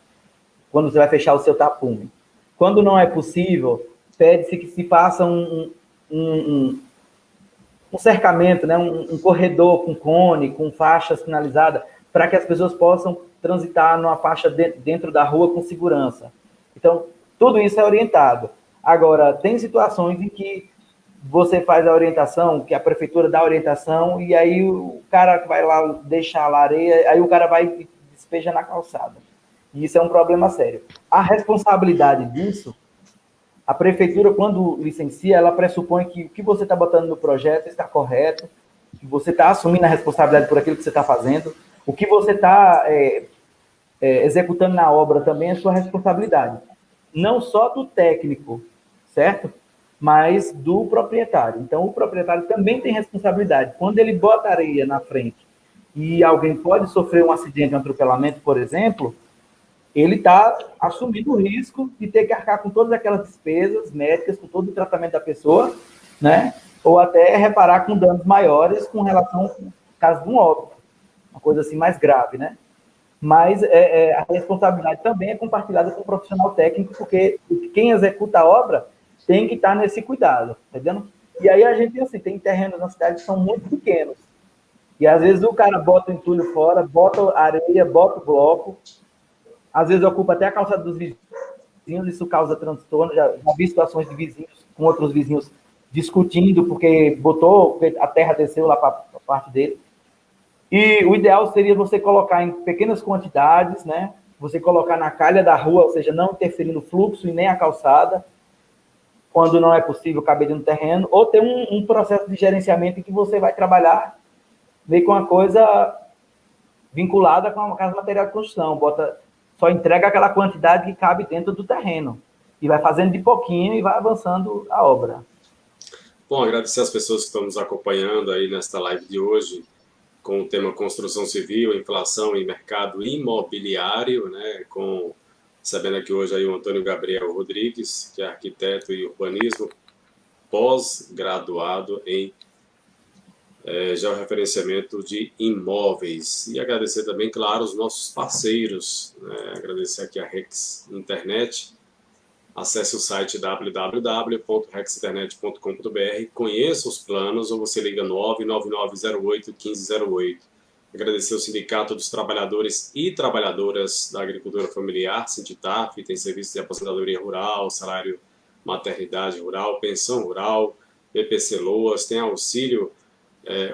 quando você vai fechar o seu tapume. Quando não é possível, pede-se que se faça um cercamento, né? um corredor com cone, com faixa sinalizada, para que as pessoas possam transitar numa faixa dentro da rua com segurança. Então, tudo isso é orientado. Agora, tem situações em que você faz a orientação, que a prefeitura dá a orientação, e aí o cara que vai lá deixar lá areia, aí o cara vai e despeja na calçada. E isso é um problema sério. A responsabilidade disso, a prefeitura, quando licencia, ela pressupõe que o que você está botando no projeto está correto, que você está assumindo a responsabilidade por aquilo que você está fazendo, o que você está executando na obra também é sua responsabilidade. Não só do técnico, certo? Mas do proprietário. Então, o proprietário também tem responsabilidade. Quando ele bota areia na frente e alguém pode sofrer um acidente, um atropelamento, por exemplo, ele está assumindo o risco de ter que arcar com todas aquelas despesas médicas, com todo o tratamento da pessoa, né? Ou até reparar com danos maiores com relação ao caso de um óbito, uma coisa assim mais grave, né? Mas a responsabilidade também é compartilhada com o profissional técnico, porque quem executa a obra tem que estar nesse cuidado, tá entendendo? E aí a gente, assim, tem terrenos na cidade que são muito pequenos, e às vezes o cara bota o entulho fora, bota areia, bota o bloco, às vezes ocupa até a calçada dos vizinhos, isso causa transtorno, já vi situações de vizinhos com outros vizinhos discutindo, porque a terra desceu lá para a parte dele. E o ideal seria você colocar em pequenas quantidades, né? Você colocar na calha da rua, ou seja, não interferindo no fluxo e nem a calçada, quando não é possível caber no terreno, ou ter um processo de gerenciamento em que você vai trabalhar meio com uma coisa vinculada com a casa de material de construção, só entrega aquela quantidade que cabe dentro do terreno, e vai fazendo de pouquinho e vai avançando a obra. Bom, agradecer as pessoas que estão nos acompanhando aí nesta live de hoje, com o tema construção civil, inflação e mercado imobiliário, né, sabendo aqui hoje aí o Antônio Gabriel Rodrigues, que é arquiteto e urbanismo, pós-graduado em georreferenciamento de imóveis. E agradecer também, claro, os nossos parceiros, né, agradecer aqui a Rex Internet. Acesse o site www.rexinternet.com.br, conheça os planos ou você liga 99908-1508. Agradecer ao Sindicato dos Trabalhadores e Trabalhadoras da Agricultura Familiar, Sinditaf, tem serviço de aposentadoria rural, salário maternidade rural, pensão rural, BPC Loas, tem auxílio,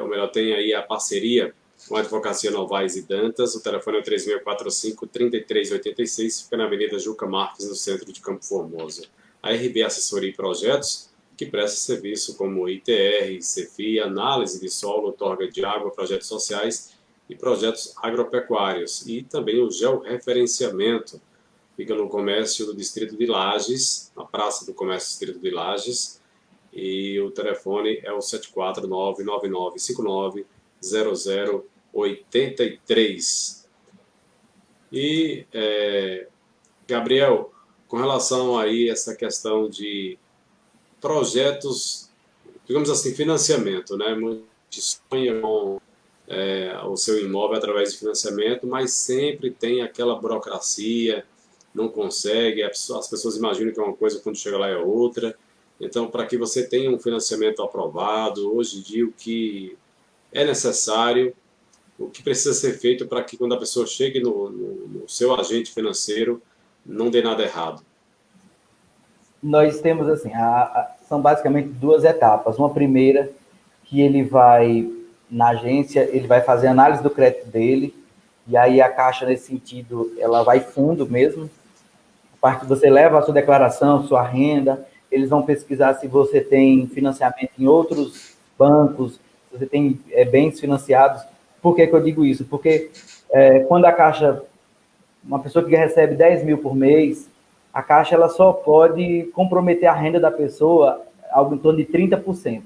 ou melhor, tem aí a parceria com a Advocacia Novaes e Dantas. O telefone é o 3645-3386, fica na Avenida Juca Marques, no centro de Campo Formoso. A RB Assessoria e Projetos, que presta serviço como ITR, CEFI, análise de solo, outorga de água, projetos sociais e projetos agropecuários. E também o georreferenciamento, fica no comércio do Distrito de Lages, na Praça do Comércio do Distrito de Lages, e o telefone é o 74999590083. E, Gabriel, com relação aí a essa questão de projetos, digamos assim, financiamento, né? Muitos sonham o seu imóvel através de financiamento, mas sempre tem aquela burocracia, não consegue, as pessoas imaginam que é uma coisa, quando chega lá é outra. Então, para que você tenha um financiamento aprovado, hoje em dia o que é necessário, o que precisa ser feito para que quando a pessoa chegue no seu agente financeiro, não dê nada errado? Nós temos, assim, são basicamente duas etapas. Uma primeira, que ele vai na agência, ele vai fazer análise do crédito dele, e aí a Caixa, nesse sentido, ela vai fundo mesmo. A parte que você leva a sua declaração, sua renda, eles vão pesquisar se você tem financiamento em outros bancos, se você tem bens financiados. Por que eu digo isso? Porque quando a Caixa, uma pessoa que recebe 10 mil por mês, a Caixa ela só pode comprometer a renda da pessoa algo em torno de 30%,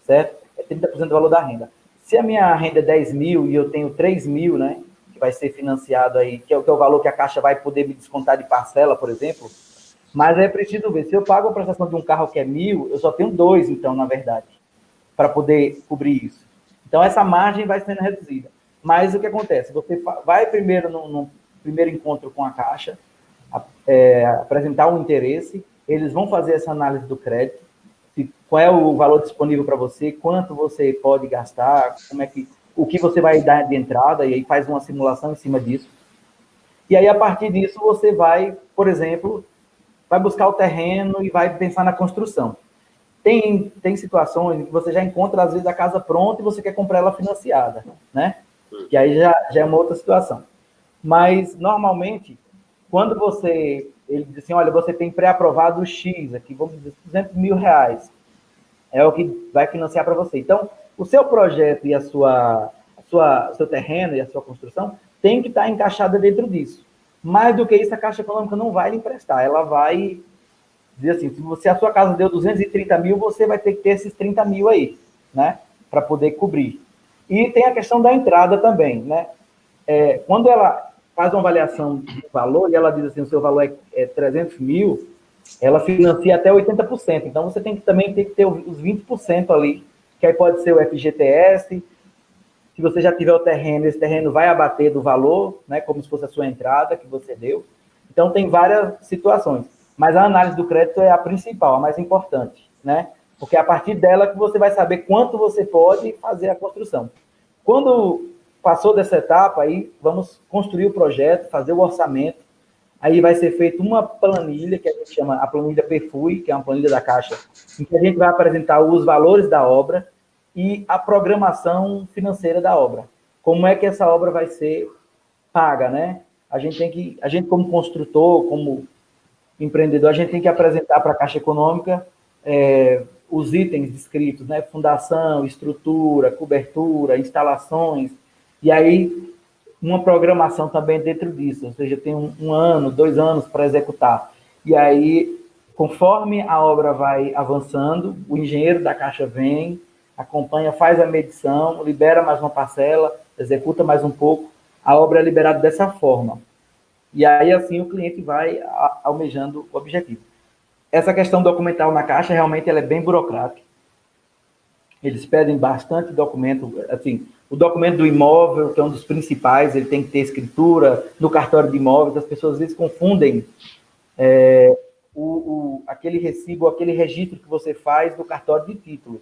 certo? É 30% do valor da renda. Se a minha renda é 10 mil e eu tenho 3 mil, né, que vai ser financiado aí, que é o valor que a Caixa vai poder me descontar de parcela, por exemplo, mas é preciso ver, se eu pago a prestação de um carro que é 1.000, eu só tenho 2, então, na verdade, para poder cobrir isso. Então, essa margem vai sendo reduzida. Mas o que acontece? Você vai primeiro no primeiro encontro com a Caixa, apresentar um interesse, eles vão fazer essa análise do crédito, qual é o valor disponível para você, quanto você pode gastar, o que você vai dar de entrada, e aí faz uma simulação em cima disso. E aí, a partir disso, você vai, por exemplo, vai buscar o terreno e vai pensar na construção. Tem situações em que você já encontra, às vezes, a casa pronta e você quer comprar ela financiada, né? Que aí já é uma outra situação. Mas, normalmente, quando ele diz assim, olha, você tem pré-aprovado X aqui, vamos dizer, 200 mil reais, é o que vai financiar para você. Então, o seu projeto e seu terreno e a sua construção tem que estar encaixada dentro disso. Mais do que isso, a Caixa Econômica não vai lhe emprestar, ela vai dizer assim, se a sua casa deu 230 mil, você vai ter que ter esses 30 mil aí, né, para poder cobrir. E tem a questão da entrada também, né, quando ela faz uma avaliação do valor e ela diz assim, o seu valor é 300 mil, ela financia até 80%, então você também tem que ter os 20% ali, que aí pode ser o FGTS, se você já tiver o terreno, esse terreno vai abater do valor, né, como se fosse a sua entrada que você deu. Então, tem várias situações. Mas a análise do crédito é a principal, a mais importante, né? Porque é a partir dela que você vai saber quanto você pode fazer a construção. Quando passou dessa etapa, aí vamos construir o projeto, fazer o orçamento. Aí vai ser feita uma planilha, que a gente chama a planilha PFUI, que é uma planilha da Caixa, em que a gente vai apresentar os valores da obra e a programação financeira da obra. Como é que essa obra vai ser paga, né? A gente como construtor, como empreendedor, a gente tem que apresentar para a Caixa Econômica os itens descritos, né? Fundação, estrutura, cobertura, instalações, e aí uma programação também dentro disso, ou seja, tem um ano, 2 anos para executar. E aí, conforme a obra vai avançando, o engenheiro da Caixa vem, acompanha, faz a medição, libera mais uma parcela, executa mais um pouco, a obra é liberada dessa forma. E aí, assim, o cliente vai almejando o objetivo. Essa questão documental na Caixa, realmente, ela é bem burocrática. Eles pedem bastante documento, assim, o documento do imóvel, que é um dos principais, ele tem que ter escritura no cartório de imóveis, as pessoas às vezes confundem aquele recibo, aquele registro que você faz no cartório de título.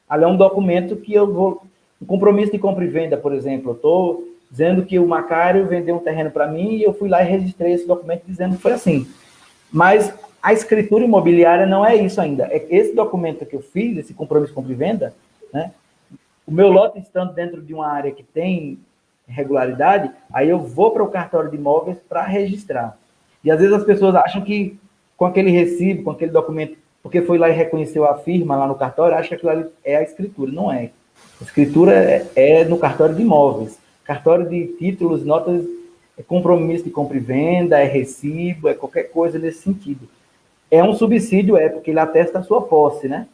Ali é um documento que um compromisso de compra e venda, por exemplo, eu estou dizendo que o Macário vendeu um terreno para mim e eu fui lá e registrei esse documento dizendo que foi assim. Mas a escritura imobiliária não é isso ainda. É esse documento que eu fiz, esse compromisso de compra e venda, né? O meu lote estando dentro de uma área que tem regularidade, aí eu vou para o cartório de imóveis para registrar. E às vezes as pessoas acham que com aquele recibo, com aquele documento, porque foi lá e reconheceu a firma lá no cartório, acha que aquilo ali é a escritura. Não é. A escritura é no cartório de imóveis. Cartório de títulos, notas, é compromisso de compra e venda, é recibo, é qualquer coisa nesse sentido. É um subsídio, porque ele atesta a sua posse, né?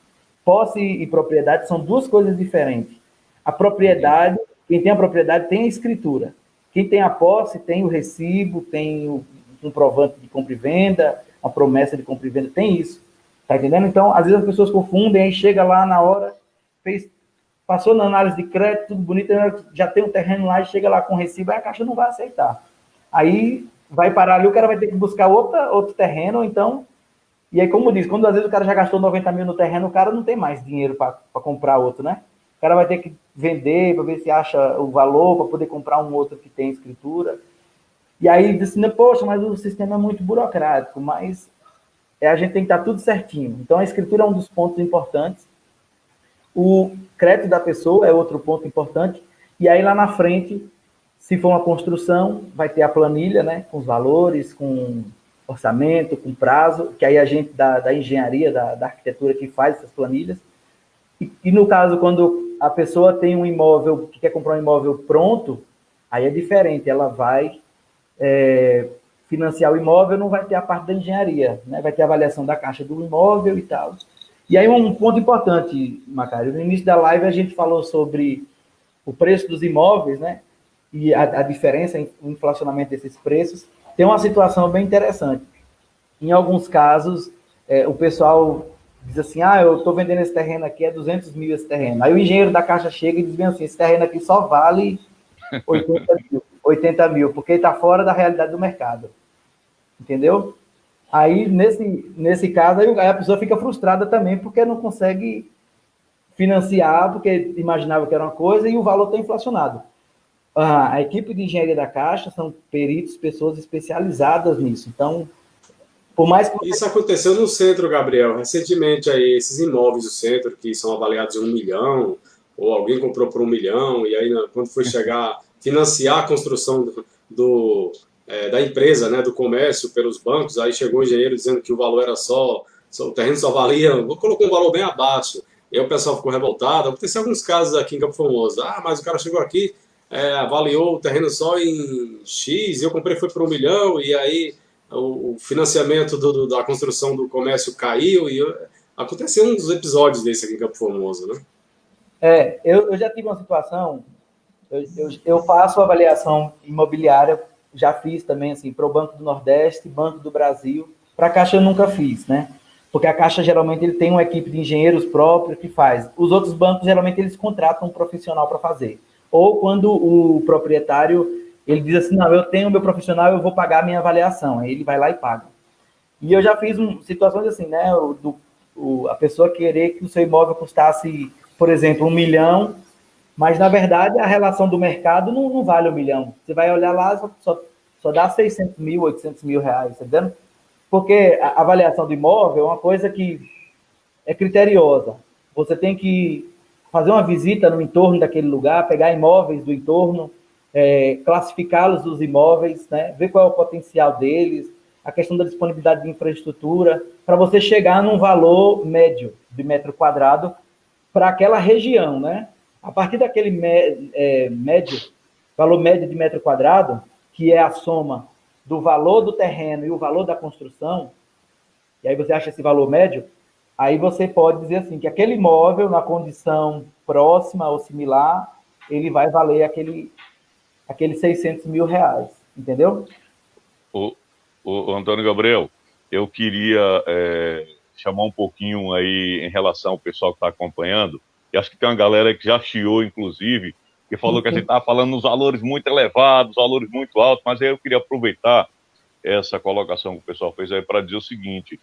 Posse e propriedade são duas coisas diferentes. A propriedade, quem tem a propriedade tem a escritura. Quem tem a posse tem o recibo, tem o comprovante de compra e venda, a promessa de compra e venda, tem isso. Tá entendendo? Então, às vezes as pessoas confundem, aí chega lá na hora, passou na análise de crédito, tudo bonito, já tem um terreno lá e chega lá com recibo, aí a Caixa não vai aceitar. Aí vai parar ali, o cara vai ter que buscar outro terreno, ou então. E aí, como diz, quando às vezes o cara já gastou 90 mil no terreno, o cara não tem mais dinheiro para comprar outro, né? O cara vai ter que vender para ver se acha o valor para poder comprar um outro que tem escritura. E aí diz assim, poxa, mas o sistema é muito burocrático, mas a gente tem que estar tudo certinho. Então, a escritura é um dos pontos importantes. O crédito da pessoa é outro ponto importante. E aí, lá na frente, se for uma construção, vai ter a planilha, né, com os valores, com orçamento, com prazo, que aí a gente da engenharia, da arquitetura que faz essas planilhas. E no caso, quando a pessoa tem um imóvel, que quer comprar um imóvel pronto, aí é diferente, ela vai financiar o imóvel, não vai ter a parte da engenharia, né? Vai ter a avaliação da caixa do imóvel e tal. E aí um ponto importante, Macário, no início da live a gente falou sobre o preço dos imóveis, né? E a diferença, o inflacionamento desses preços. Tem uma situação bem interessante. Em alguns casos, o pessoal diz assim, eu estou vendendo esse terreno aqui, é 200 mil esse terreno. Aí o engenheiro da Caixa chega e diz bem assim, esse terreno aqui só vale 80 mil, porque está fora da realidade do mercado. Entendeu? Aí, nesse caso, aí a pessoa fica frustrada também, porque não consegue financiar, porque imaginava que era uma coisa e o valor está inflacionado. A equipe de engenharia da Caixa são peritos, pessoas especializadas nisso. Então, por mais que... Isso aconteceu no centro, Gabriel. Recentemente, aí, esses imóveis do centro, que são avaliados em 1 milhão, ou alguém comprou por 1 milhão, e aí, quando foi chegar, financiar a construção da empresa, né, do comércio pelos bancos, aí chegou o engenheiro dizendo que o valor era o terreno só valia, colocou um valor bem abaixo, e aí o pessoal ficou revoltado. Aconteceu alguns casos aqui em Campo Formoso, mas o cara chegou aqui, avaliou o terreno só em X, e eu comprei foi por 1 milhão, e aí o financiamento da construção do comércio caiu, e aconteceu um dos episódios desse aqui em Campo Formoso, né? Eu já tive uma situação, eu faço avaliação imobiliária, já fiz também, assim, para o Banco do Nordeste, Banco do Brasil. Para a Caixa eu nunca fiz, né? Porque a Caixa, geralmente, ele tem uma equipe de engenheiros próprios que faz. Os outros bancos, geralmente, eles contratam um profissional para fazer. Ou quando o proprietário, ele diz assim, não, eu tenho o meu profissional, eu vou pagar a minha avaliação. Aí ele vai lá e paga. E eu já fiz situações assim, né? A pessoa querer que o seu imóvel custasse, por exemplo, 1 milhão, mas, na verdade, a relação do mercado não vale 1 milhão. Você vai olhar lá, só dá 600 mil, 800 mil reais, tá entendendo? Porque a avaliação do imóvel é uma coisa que é criteriosa. Você tem que fazer uma visita no entorno daquele lugar, pegar imóveis do entorno, classificá-los dos imóveis, né? Ver qual é o potencial deles, a questão da disponibilidade de infraestrutura, para você chegar num valor médio de metro quadrado para aquela região, né? A partir daquele valor médio de metro quadrado, que é a soma do valor do terreno e o valor da construção, e aí você acha esse valor médio, aí você pode dizer assim, que aquele imóvel, na condição próxima ou similar, ele vai valer aqueles 600 mil reais, entendeu? O Antônio Gabriel, eu queria chamar um pouquinho aí em relação ao pessoal que está acompanhando, e acho que tem uma galera que já chiou, inclusive, que falou que a gente estava falando nos valores muito elevados, valores muito altos, mas aí eu queria aproveitar essa colocação que o pessoal fez aí para dizer o seguinte,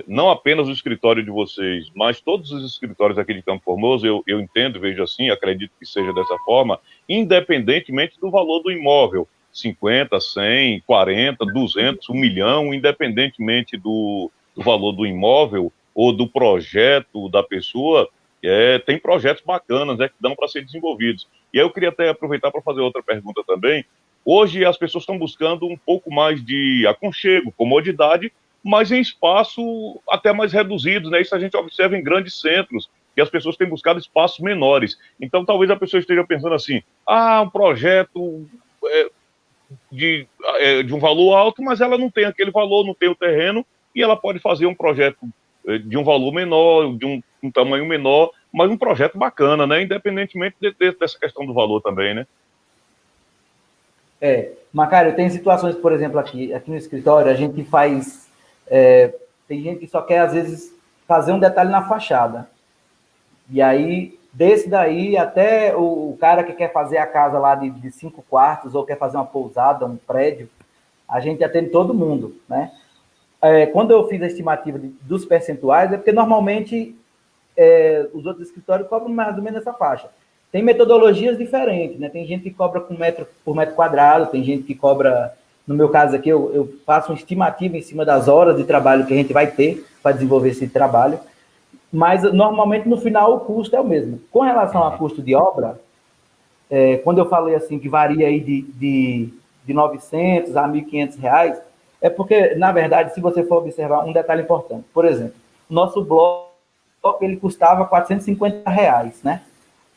não apenas o escritório de vocês, mas todos os escritórios aqui de Campo Formoso, eu entendo, vejo assim, acredito que seja dessa forma, independentemente do valor do imóvel, 50, 100, 40, 200, 1 milhão, independentemente do valor do imóvel ou do projeto da pessoa, tem projetos bacanas, que dão para ser desenvolvidos. E aí eu queria até aproveitar para fazer outra pergunta também. Hoje as pessoas estão buscando um pouco mais de aconchego, comodidade, mas em espaço até mais reduzidos, né? Isso a gente observa em grandes centros, que as pessoas têm buscado espaços menores. Então talvez a pessoa esteja pensando assim, um projeto de um valor alto, mas ela não tem aquele valor, não tem o terreno, e ela pode fazer um projeto de um valor menor, de um tamanho menor, mas um projeto bacana, né? Independentemente dessa questão do valor também, né? Macário, tem situações, por exemplo, aqui no escritório, a gente faz... tem gente que só quer, às vezes, fazer um detalhe na fachada. E aí, desse daí, até o cara que quer fazer a casa lá de 5 quartos, ou quer fazer uma pousada, um prédio, a gente atende todo mundo, né? Quando eu fiz a estimativa dos percentuais, é porque normalmente os outros escritórios cobram mais ou menos essa faixa. Tem metodologias diferentes, né? Tem gente que cobra por metro quadrado, tem gente que cobra No meu caso aqui, eu faço uma estimativa em cima das horas de trabalho que a gente vai ter para desenvolver esse trabalho, mas normalmente no final o custo é o mesmo. Com relação a custo de obra, quando eu falei assim que varia aí de 900 a 1.500 reais, é porque, na verdade, se você for observar um detalhe importante, por exemplo, o nosso bloco ele custava 450 reais, né?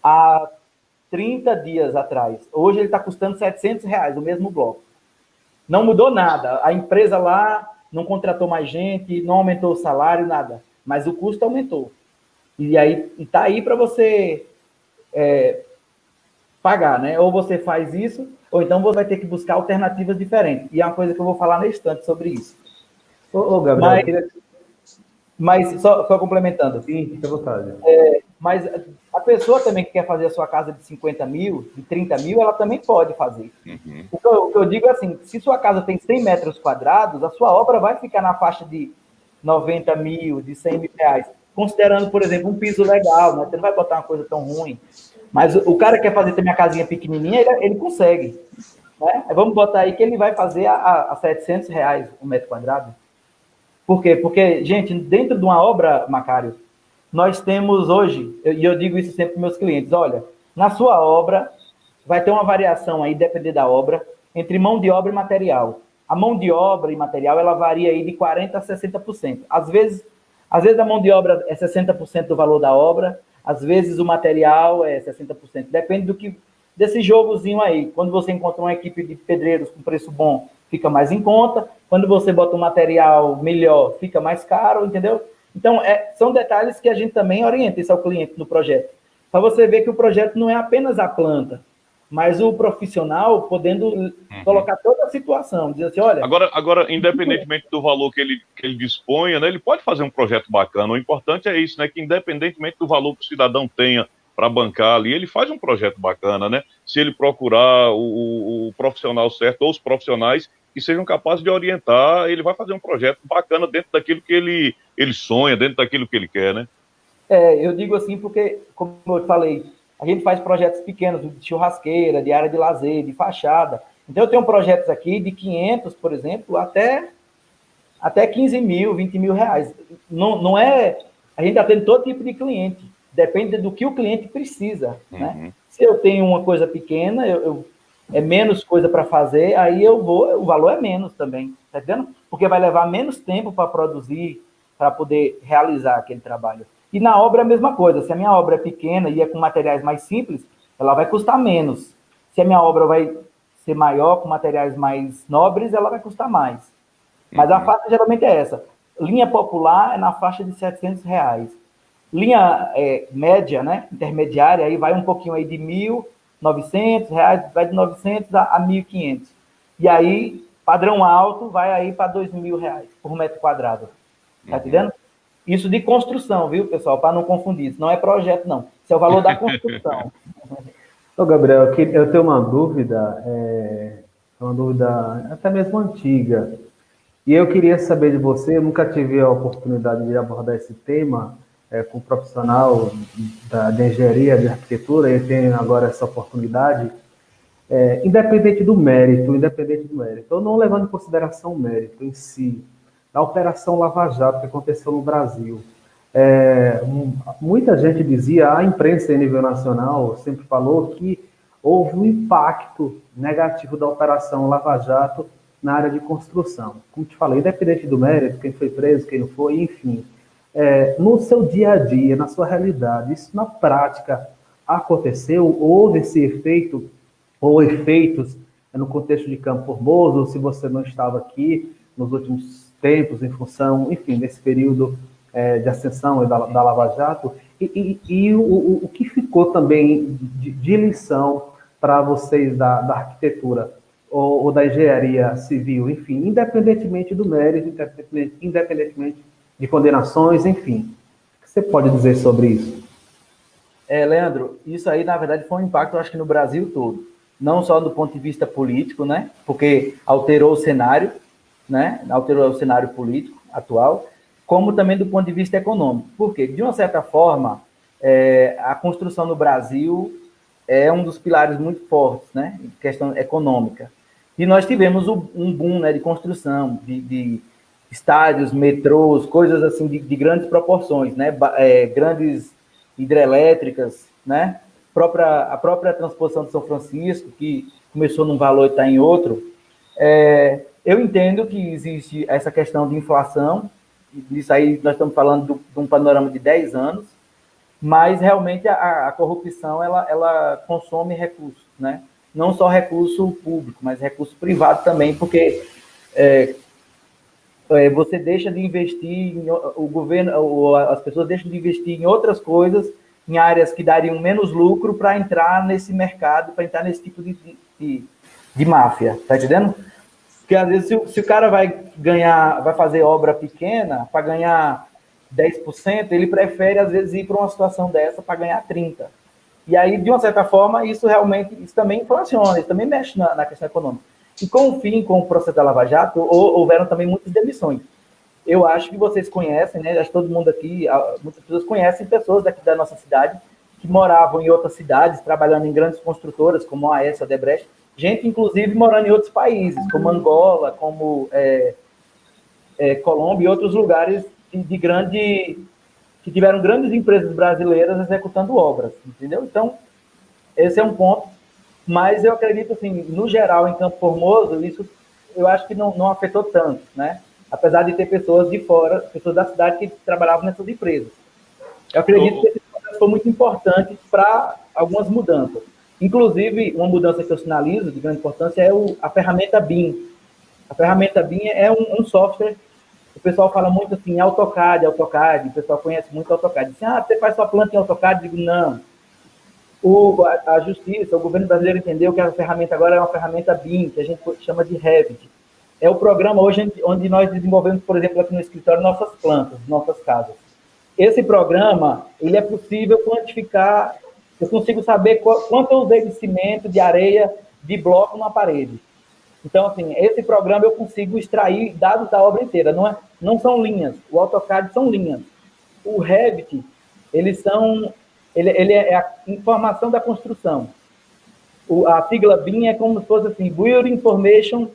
Há 30 dias atrás. Hoje ele está custando 700 reais, o mesmo bloco. Não mudou nada. A empresa lá não contratou mais gente, não aumentou o salário, nada. Mas o custo aumentou. E aí está aí para você pagar, né? Ou você faz isso, ou então você vai ter que buscar alternativas diferentes. E é uma coisa que eu vou falar na instante sobre isso. Ô Gabriel, Mas só complementando. sim, fica à vontade. Mas a pessoa também que quer fazer a sua casa de 50 mil, de 30 mil, ela também pode fazer. Uhum. O que eu digo é assim, se sua casa tem 100 metros quadrados, a sua obra vai ficar na faixa de 90 mil, de 100 mil reais. Considerando, por exemplo, um piso legal, né? Você não vai botar uma coisa tão ruim. Mas o cara que quer fazer também a casinha pequenininha, ele consegue. Né? Vamos botar aí que ele vai fazer a 700 reais o metro quadrado. Por quê? Porque, gente, dentro de uma obra, Macário, nós temos hoje, e eu digo isso sempre para meus clientes, olha, na sua obra vai ter uma variação aí, depender da obra, entre mão de obra e material. A mão de obra e material, ela varia aí de 40% a 60%. Às vezes a mão de obra é 60% do valor da obra, às vezes o material é 60%. Depende desse jogozinho aí. Quando você encontra uma equipe de pedreiros com preço bom, fica mais em conta. Quando você bota um material melhor, fica mais caro, entendeu? Então, são detalhes que a gente também orienta isso ao cliente no projeto. Para você ver que o projeto não é apenas a planta, mas o profissional podendo colocar toda a situação, dizer assim, olha... Agora, independentemente do valor que ele disponha, né, ele pode fazer um projeto bacana. O importante é isso, né, que independentemente do valor que o cidadão tenha para bancar ali, ele faz um projeto bacana, né? Se ele procurar o profissional certo ou os profissionais que sejam capazes de orientar, ele vai fazer um projeto bacana dentro daquilo que ele sonha, dentro daquilo que ele quer, né? Eu digo assim porque, como eu falei, a gente faz projetos pequenos, de churrasqueira, de área de lazer, de fachada. Então, eu tenho projetos aqui de 500, por exemplo, até 15 mil, 20 mil reais. Não é... A gente atende todo tipo de cliente. Depende do que o cliente precisa, né? Se eu tenho uma coisa pequena, é menos coisa para fazer, aí o valor é menos também, tá entendendo? Porque vai levar menos tempo para produzir, para poder realizar aquele trabalho. E na obra é a mesma coisa. Se a minha obra é pequena e é com materiais mais simples, ela vai custar menos. Se a minha obra vai ser maior, com materiais mais nobres, ela vai custar mais. Mas a faixa geralmente é essa. Linha popular é na faixa de 700 reais. Linha média, né, intermediária, aí vai um pouquinho aí de 1.900 reais, vai de 900 a 1.500. E aí, padrão alto, vai aí para 2.000 reais por metro quadrado. Tá entendendo? Isso de construção, viu, pessoal? Para não confundir. Isso não é projeto, não. Isso é o valor da construção. Ô, Gabriel, eu tenho uma dúvida até mesmo antiga. E eu queria saber de você, eu nunca tive a oportunidade de abordar esse tema com um profissional da engenharia, de arquitetura, e tenho agora essa oportunidade, independente do mérito, eu não levando em consideração o mérito em si, da Operação Lava Jato que aconteceu no Brasil. Muita gente dizia, a imprensa em nível nacional sempre falou que houve um impacto negativo da Operação Lava Jato na área de construção. Como te falei, independente do mérito, quem foi preso, quem não foi, enfim. No seu dia a dia, na sua realidade, isso na prática aconteceu? Houve esse efeito ou efeitos no contexto de Campo Formoso, ou se você não estava aqui nos últimos tempos, em função, enfim, desse período de ascensão da Lava Jato, e o que ficou também de lição para vocês da arquitetura ou da engenharia civil, enfim, independentemente do mérito, independentemente de condenações, enfim. O que você pode dizer sobre isso? Leandro, isso aí, na verdade, foi um impacto, eu acho que no Brasil todo. Não só do ponto de vista político, né? Porque alterou o cenário, né? Alterou o cenário político atual, como também do ponto de vista econômico. Por quê? De uma certa forma, a construção no Brasil é um dos pilares muito fortes, né? Em questão econômica. E nós tivemos um boom, né, de construção, de estádios, metrôs, coisas assim de grandes proporções, né, grandes hidrelétricas, né, a própria transposição de São Francisco, que começou num valor e está em outro. Eu entendo que existe essa questão de inflação, isso aí nós estamos falando de um panorama de 10 anos, mas realmente a corrupção ela consome recursos, né? Não só recurso público, mas recurso privado também, porque você deixa de investir, o governo, as pessoas deixam de investir em outras coisas, em áreas que dariam menos lucro para entrar nesse mercado, para entrar nesse tipo de máfia, tá entendendo? Porque às vezes se o cara vai fazer obra pequena para ganhar 10%, ele prefere às vezes ir para uma situação dessa para ganhar 30%. E aí, de uma certa forma, isso também inflaciona, isso também mexe na questão econômica. E com o processo da Lava Jato, houveram também muitas demissões. Eu acho que vocês conhecem, né? Acho que todo mundo aqui, muitas pessoas conhecem pessoas daqui da nossa cidade que moravam em outras cidades, trabalhando em grandes construtoras, como a AES, a Odebrecht, gente, inclusive, morando em outros países, como Angola, como Colômbia e outros lugares que tiveram grandes empresas brasileiras executando obras, entendeu? Então, esse é um ponto. Mas eu acredito, assim, no geral, em Campo Formoso, isso eu acho que não afetou tanto, né? Apesar de ter pessoas de fora, pessoas da cidade que trabalhavam nessas empresas. Eu acredito que esse processo foi muito importante para algumas mudanças. Inclusive, uma mudança que eu sinalizo de grande importância é a ferramenta BIM. A ferramenta BIM é um software. O pessoal fala muito assim, AutoCAD, o pessoal conhece muito AutoCAD. Diz assim, você faz sua planta em AutoCAD? Eu digo, não. A Justiça, o governo brasileiro entendeu que a ferramenta agora é uma ferramenta BIM, que a gente chama de Revit. É o programa hoje onde nós desenvolvemos, por exemplo, aqui no escritório, nossas plantas, nossas casas. Esse programa, ele é possível quantificar, eu consigo saber quanto eu usei de cimento, de areia, de bloco na parede. Então, assim, esse programa eu consigo extrair dados da obra inteira, não são linhas. O AutoCAD são linhas. O Revit, ele é a informação da construção. A sigla BIM é como se fosse assim, Building Information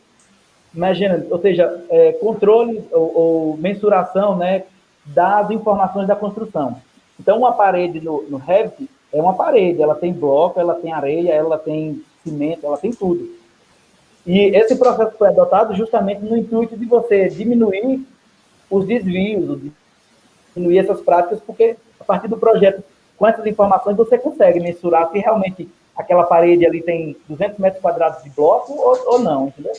Management, ou seja, controle ou mensuração, né, das informações da construção. Então, uma parede no Revit é uma parede, ela tem bloco, ela tem areia, ela tem cimento, ela tem tudo. E esse processo foi adotado justamente no intuito de você diminuir os desvios, diminuir essas práticas, porque a partir do projeto, com essas informações, você consegue mensurar se realmente aquela parede ali tem 200 metros quadrados de bloco ou não, entendeu?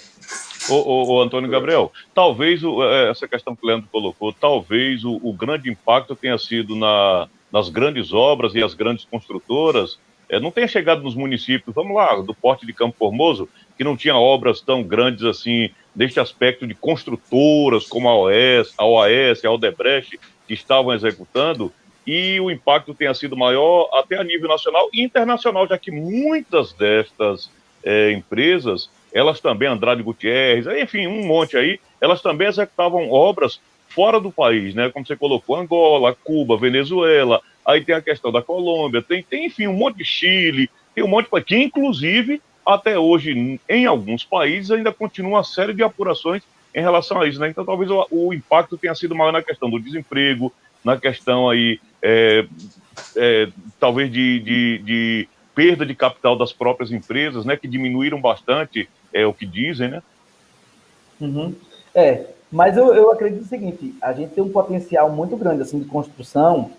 O Antônio Gabriel, talvez essa questão que o Leandro colocou, talvez o grande impacto tenha sido nas grandes obras e as grandes construtoras, não tenha chegado nos municípios, vamos lá, do porte de Campo Formoso, que não tinha obras tão grandes assim, neste aspecto de construtoras como a OAS, a Odebrecht, que estavam executando, e o impacto tenha sido maior até a nível nacional e internacional, já que muitas destas empresas, elas também, Andrade Gutierrez, enfim, um monte aí, elas também executavam obras fora do país, né? Como você colocou, Angola, Cuba, Venezuela, aí tem a questão da Colômbia, tem enfim, um monte de Chile, tem um monte de país, que inclusive, até hoje, em alguns países, ainda continua uma série de apurações em relação a isso, né? Então, talvez o impacto tenha sido maior na questão do desemprego, na questão aí, talvez de perda de capital das próprias empresas, né? Que diminuíram bastante, o que dizem, né? Uhum. Mas eu acredito o seguinte, a gente tem um potencial muito grande assim, de construção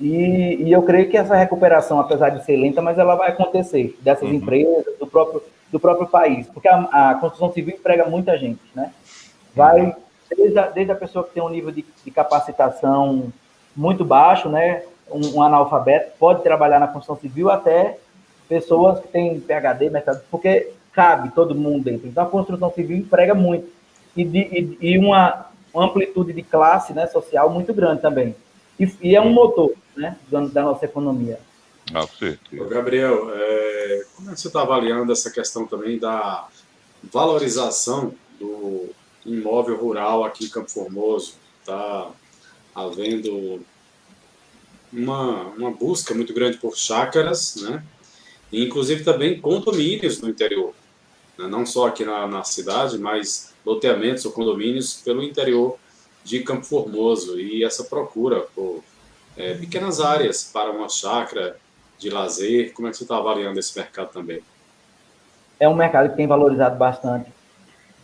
e eu creio que essa recuperação, apesar de ser lenta, mas ela vai acontecer dessas empresas, do próprio país, porque a construção civil emprega muita gente, né? Vai desde a pessoa que tem um nível de capacitação muito baixo, né? Um analfabeto pode trabalhar na construção civil até pessoas que têm PhD, porque cabe todo mundo dentro. Então, a construção civil emprega muito. E uma amplitude de classe, né, social muito grande também. E é um motor, né, da nossa economia. Com certeza. Gabriel, como é que você está avaliando essa questão também da valorização do imóvel rural aqui em Campo Formoso? Está havendo uma busca muito grande por chácaras, né? E inclusive também condomínios no interior. né? Não só aqui na cidade, mas loteamentos ou condomínios pelo interior de Campo Formoso, e essa procura por pequenas áreas para uma chácara de lazer. Como é que você está avaliando esse mercado também? É um mercado que tem valorizado bastante.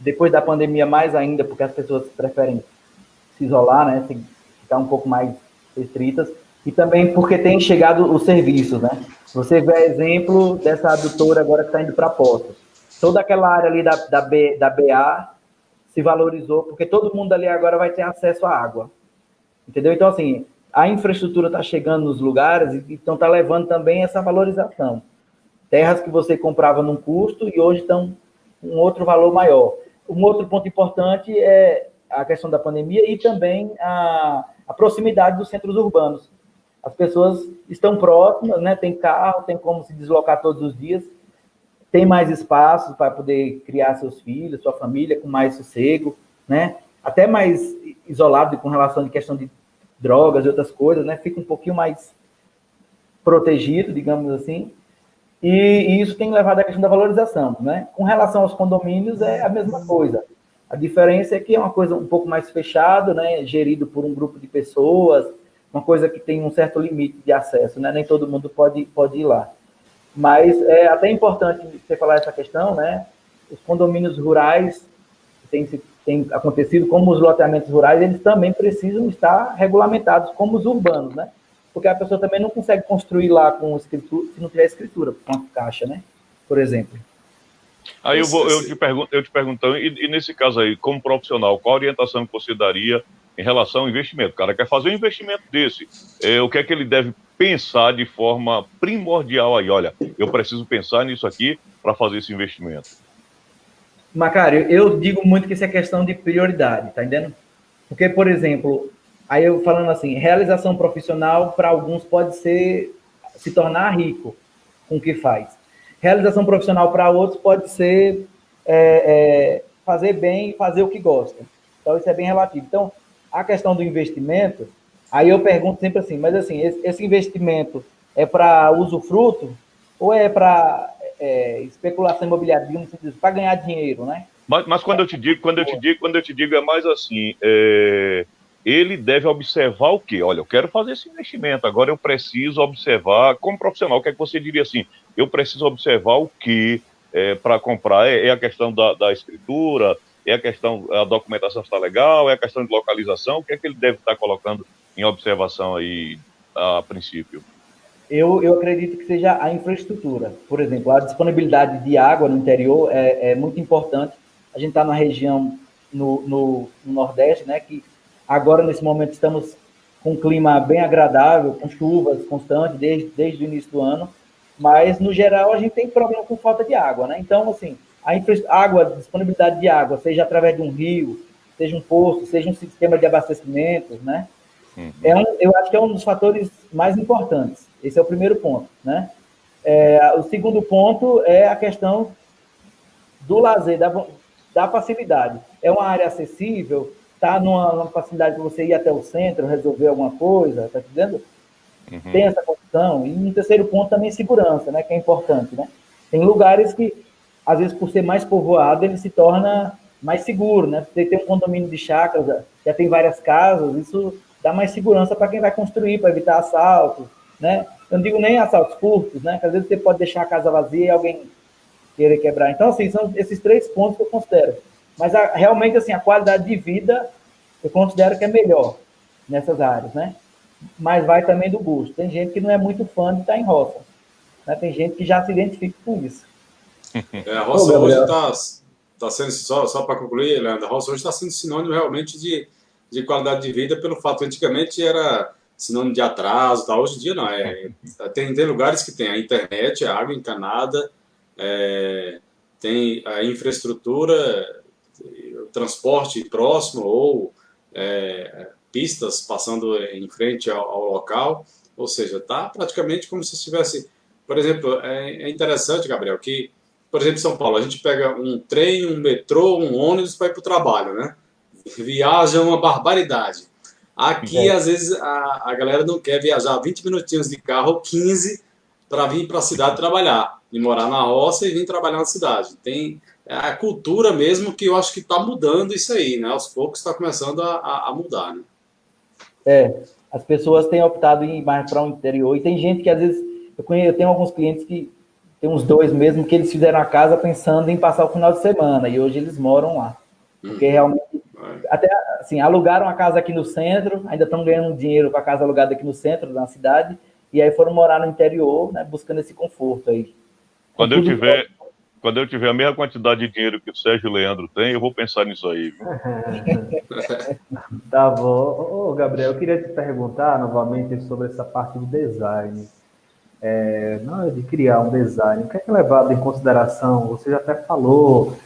Depois da pandemia, mais ainda, porque as pessoas preferem se isolar, né, ficar um pouco mais restritas, e também porque tem chegado os serviços, né? Você vê exemplo dessa adutora agora que está indo para Poços. Toda aquela área ali da BA se valorizou, porque todo mundo ali agora vai ter acesso à água. Entendeu? Então, assim, a infraestrutura está chegando nos lugares, então está levando também essa valorização. Terras que você comprava num custo e hoje estão um outro valor maior. Um outro ponto importante é a questão da pandemia e também a proximidade dos centros urbanos. As pessoas estão próximas, né? Tem carro, tem como se deslocar todos os dias, tem mais espaço para poder criar seus filhos, sua família com mais sossego, né? Até mais isolado com relação à questão de drogas e outras coisas, né? Fica um pouquinho mais protegido, digamos assim. E isso tem levado à questão da valorização, né? Com relação aos condomínios, é a mesma coisa. A diferença é que é uma coisa um pouco mais fechada, né? Gerido por um grupo de pessoas, uma coisa que tem um certo limite de acesso, né? Nem todo mundo pode ir lá. Mas é até importante você falar essa questão, né? Os condomínios rurais tem acontecido, como os loteamentos rurais, eles também precisam estar regulamentados como os urbanos, né? Porque a pessoa também não consegue construir lá com escritura, se não tiver escritura, com a caixa, né? Por exemplo. Aí eu te pergunto, e nesse caso aí, como profissional, qual a orientação que você daria em relação ao investimento? O cara quer fazer um investimento desse, o que é que ele deve pensar de forma primordial aí? Olha, eu preciso pensar nisso aqui para fazer esse investimento. Macário, eu digo muito que isso é questão de prioridade, tá entendendo? Porque, por exemplo, aí eu falando assim, realização profissional para alguns pode ser se tornar rico com o que faz. Realização profissional para outros pode ser fazer bem e fazer o que gosta. Então, isso é bem relativo. Então, a questão do investimento, aí eu pergunto sempre assim, mas assim, esse investimento é para usufruto ou é para especulação imobiliária, digamos assim, para ganhar dinheiro, né? Mas quando eu te digo é mais assim, ele deve observar o quê? Olha, eu quero fazer esse investimento, agora eu preciso observar, como profissional, o que é que você diria assim? Eu preciso observar o quê para comprar? É a questão da escritura, é a questão, a documentação está legal, é a questão de localização, o que é que ele deve estar colocando em observação aí a princípio? Eu acredito que seja a infraestrutura. Por exemplo, a disponibilidade de água no interior é muito importante. A gente está na região no Nordeste, né, que agora, nesse momento, estamos com um clima bem agradável, com chuvas constantes desde o início do ano, mas, no geral, a gente tem problema com falta de água, né? Então, assim, a disponibilidade de água, seja através de um rio, seja um poço, seja um sistema de abastecimento, né? Uhum. Eu acho que é um dos fatores mais importantes. Esse é o primeiro ponto, né? O segundo ponto é a questão do lazer, da facilidade. É uma área acessível, está numa facilidade para você ir até o centro, resolver alguma coisa, tá entendendo? Uhum. Tem essa condição. E um terceiro ponto também é segurança, né? Que é importante, né? Tem lugares que, às vezes, por ser mais povoado, ele se torna mais seguro, né? Você tem um condomínio de chácaras, já tem várias casas, isso dá mais segurança para quem vai construir, para evitar assaltos, né? Eu não digo nem assaltos furtos, né? Que às vezes você pode deixar a casa vazia e alguém querer quebrar. Então, assim, são esses 3 pontos que eu considero. Mas, realmente, assim, a qualidade de vida, eu considero que é melhor nessas áreas, né? Mas vai também do gosto. Tem gente que não é muito fã de estar em roça, né? Tem gente que já se identifica com isso. A roça hoje está sendo, só para concluir, Leandro, a roça hoje está sendo sinônimo realmente de qualidade de vida, pelo fato que antigamente era sinônimo de atraso, tá? Hoje em dia não. Tem lugares que tem a internet, a água encanada, tem a infraestrutura, o transporte próximo ou pistas passando em frente ao local, ou seja, está praticamente como se estivesse... Por exemplo, é interessante, Gabriel, que, por exemplo, em São Paulo, a gente pega um trem, um metrô, um ônibus para ir para o trabalho, né? Viaja uma barbaridade. Aqui, às vezes, a galera não quer viajar 20 minutinhos de carro, 15, para vir para a cidade trabalhar, e morar na roça e vir trabalhar na cidade. Tem é a cultura mesmo que eu acho que está mudando isso aí, né? Aos poucos está começando a mudar, né? As pessoas têm optado em ir mais para o interior, e tem gente que às vezes, eu tenho alguns clientes que, tem uns dois mesmo, que eles fizeram a casa pensando em passar o final de semana, e hoje eles moram lá, porque realmente, até assim, alugaram a casa aqui no centro, ainda estão ganhando dinheiro com a casa alugada aqui no centro da cidade, e aí foram morar no interior, né, buscando esse conforto aí. Quando eu tiver a mesma quantidade de dinheiro que o Sérgio e o Leandro têm, eu vou pensar nisso aí, viu? Tá bom. Ô, Gabriel, eu queria te perguntar novamente sobre essa parte do design. Na hora de criar um design, o que é levado em consideração? Você já até falou,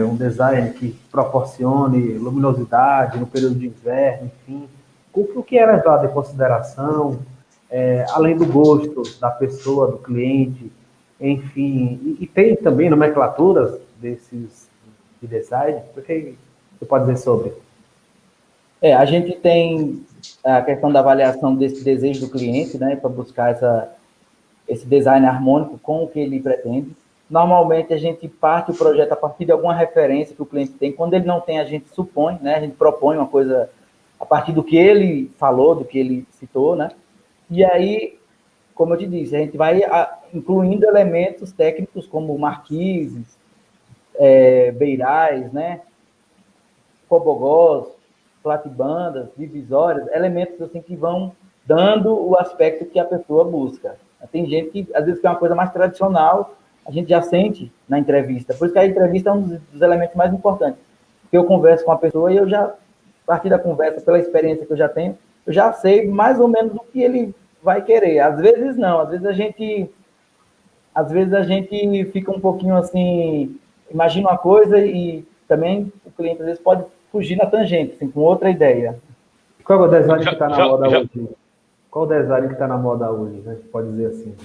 um design que proporcione luminosidade no período de inverno, enfim. O que é levado em consideração, além do gosto da pessoa, do cliente, enfim. E tem também nomenclaturas desses de design? O que você pode dizer sobre? A gente tem a questão da avaliação desse desejo do cliente, né, para buscar esse design harmônico com o que ele pretende. Normalmente, a gente parte o projeto a partir de alguma referência que o cliente tem. Quando ele não tem, a gente supõe, né, a gente propõe uma coisa a partir do que ele falou, do que ele citou, né? E aí, como eu te disse, a gente vai incluindo elementos técnicos como marquises, beirais, né, cobogós, platibandas, divisórias, elementos assim que vão dando o aspecto que a pessoa busca. Tem gente que, às vezes, quer uma coisa mais tradicional, a gente já sente na entrevista. Por isso que a entrevista é um dos elementos mais importantes. Porque eu converso com a pessoa e eu já, a partir da conversa, pela experiência que eu já tenho, eu já sei mais ou menos o que ele vai querer. Às vezes não, às vezes a gente fica um pouquinho assim, imagina uma coisa e também o cliente às vezes pode fugir na tangente, assim, com outra ideia. Qual é o design que está na moda hoje? Qual o design que está na moda hoje, né? Pode dizer assim.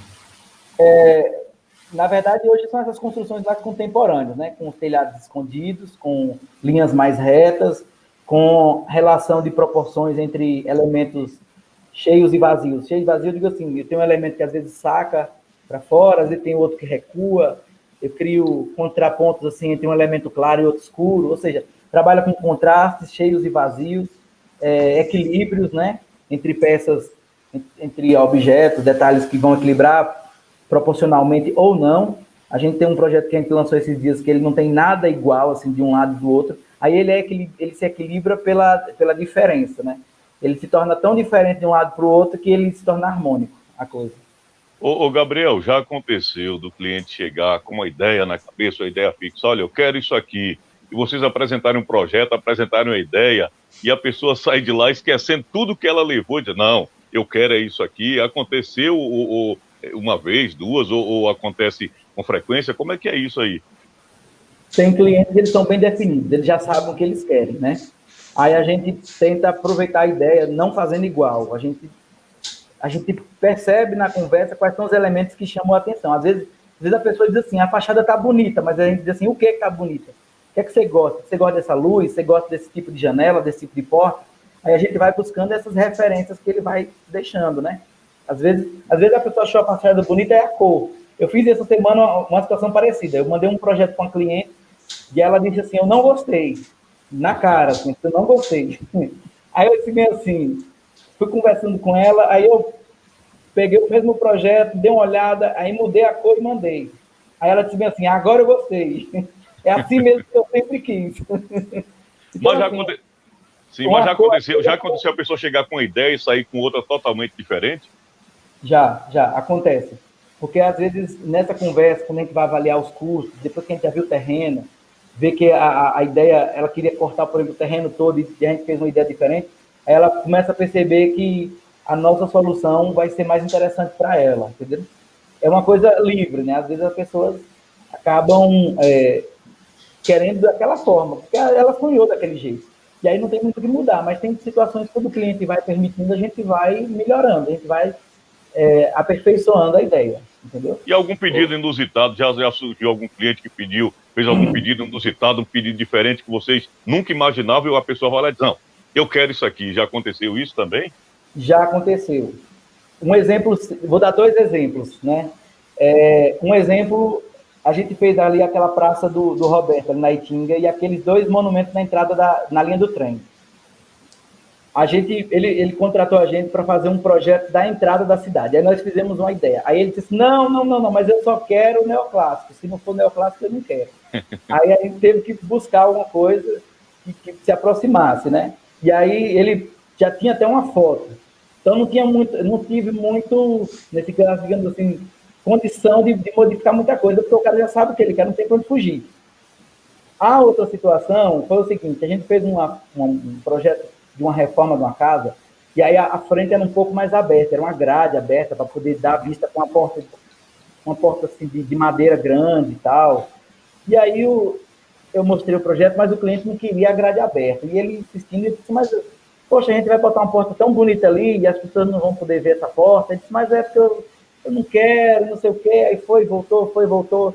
Na verdade, hoje são essas construções mais contemporâneas, né? Com telhados escondidos, com linhas mais retas, com relação de proporções entre elementos cheios e vazios. Cheio e vazio, eu digo assim, eu tenho um elemento que às vezes saca para fora, às vezes tem outro que recua, eu crio contrapontos assim entre um elemento claro e outro escuro, ou seja, trabalha com contrastes, cheios e vazios, equilíbrios, né? Entre peças, entre objetos, detalhes que vão equilibrar proporcionalmente ou não. A gente tem um projeto que a gente lançou esses dias que ele não tem nada igual, assim, de um lado e do outro. Aí ele se equilibra pela diferença, né? Ele se torna tão diferente de um lado para o outro que ele se torna harmônico, a coisa. Ô, Gabriel, já aconteceu do cliente chegar com uma ideia na cabeça, uma ideia fixa, olha, eu quero isso aqui, e vocês apresentarem um projeto, apresentarem uma ideia, e a pessoa sai de lá esquecendo tudo que ela levou, e diz, não, eu quero é isso aqui, aconteceu uma vez, duas, ou acontece com frequência, como é que é isso aí? Tem clientes que eles são bem definidos, eles já sabem o que eles querem, né? Aí a gente tenta aproveitar a ideia, não fazendo igual, a gente percebe na conversa quais são os elementos que chamam a atenção. Às vezes a pessoa diz assim, a fachada está bonita, mas a gente diz assim, o que está bonita? O que é que você gosta? Você gosta dessa luz? Você gosta desse tipo de janela, desse tipo de porta? Aí a gente vai buscando essas referências que ele vai deixando, né? Às vezes a pessoa achou a fachada bonita é a cor. Eu fiz essa semana uma situação parecida. Eu mandei um projeto para uma cliente e ela disse assim, eu não gostei. Na cara, assim, eu não gostei. Aí eu disse bem assim, fui conversando com ela, aí eu peguei o mesmo projeto, dei uma olhada, aí mudei a cor e mandei. Aí ela disse bem assim, agora eu gostei. É assim mesmo que eu sempre quis. Então, mas já aconteceu a pessoa chegar com uma ideia e sair com outra totalmente diferente? Já acontece. Porque às vezes nessa conversa, quando a gente vai avaliar os custos, depois que a gente já viu o terreno, vê que a ideia, ela queria cortar, por exemplo, o terreno todo e a gente fez uma ideia diferente, aí ela começa a perceber que a nossa solução vai ser mais interessante para ela, entendeu? É uma coisa livre, né? Às vezes as pessoas acabam querendo daquela forma, porque ela sonhou daquele jeito. E aí não tem muito o que mudar, mas tem situações que quando o cliente vai permitindo, a gente vai melhorando, a gente vai aperfeiçoando a ideia, entendeu? E algum pedido inusitado? Já surgiu algum cliente que fez algum pedido inusitado, um pedido diferente que vocês nunca imaginavam e a pessoa vai lá e diz, não, eu quero isso aqui. Já aconteceu isso também? Já aconteceu. Um exemplo, vou dar 2 exemplos, né? Um exemplo a gente fez ali aquela praça do Roberto, ali na Itinga, e aqueles 2 monumentos na entrada na linha do trem. Ele contratou a gente para fazer um projeto da entrada da cidade. Aí nós fizemos uma ideia. Aí ele disse, não, mas eu só quero o neoclássico. Se não for neoclássico, eu não quero. Aí a gente teve que buscar alguma coisa que se aproximasse, né? E aí ele já tinha até uma foto. Então não tive muito, nesse caso, digamos assim, condição de modificar muita coisa, porque o cara já sabe o que ele quer, não tem para onde fugir. A outra situação foi o seguinte, a gente fez um projeto de uma reforma de uma casa, e aí a frente era um pouco mais aberta, era uma grade aberta para poder dar vista com uma porta assim, de madeira grande e tal. E aí eu mostrei o projeto, mas o cliente não queria a grade aberta. E ele insistindo, ele disse, mas, poxa, a gente vai botar uma porta tão bonita ali e as pessoas não vão poder ver essa porta. Ele disse, mas é porque eu não quero, não sei o quê. Aí foi, voltou.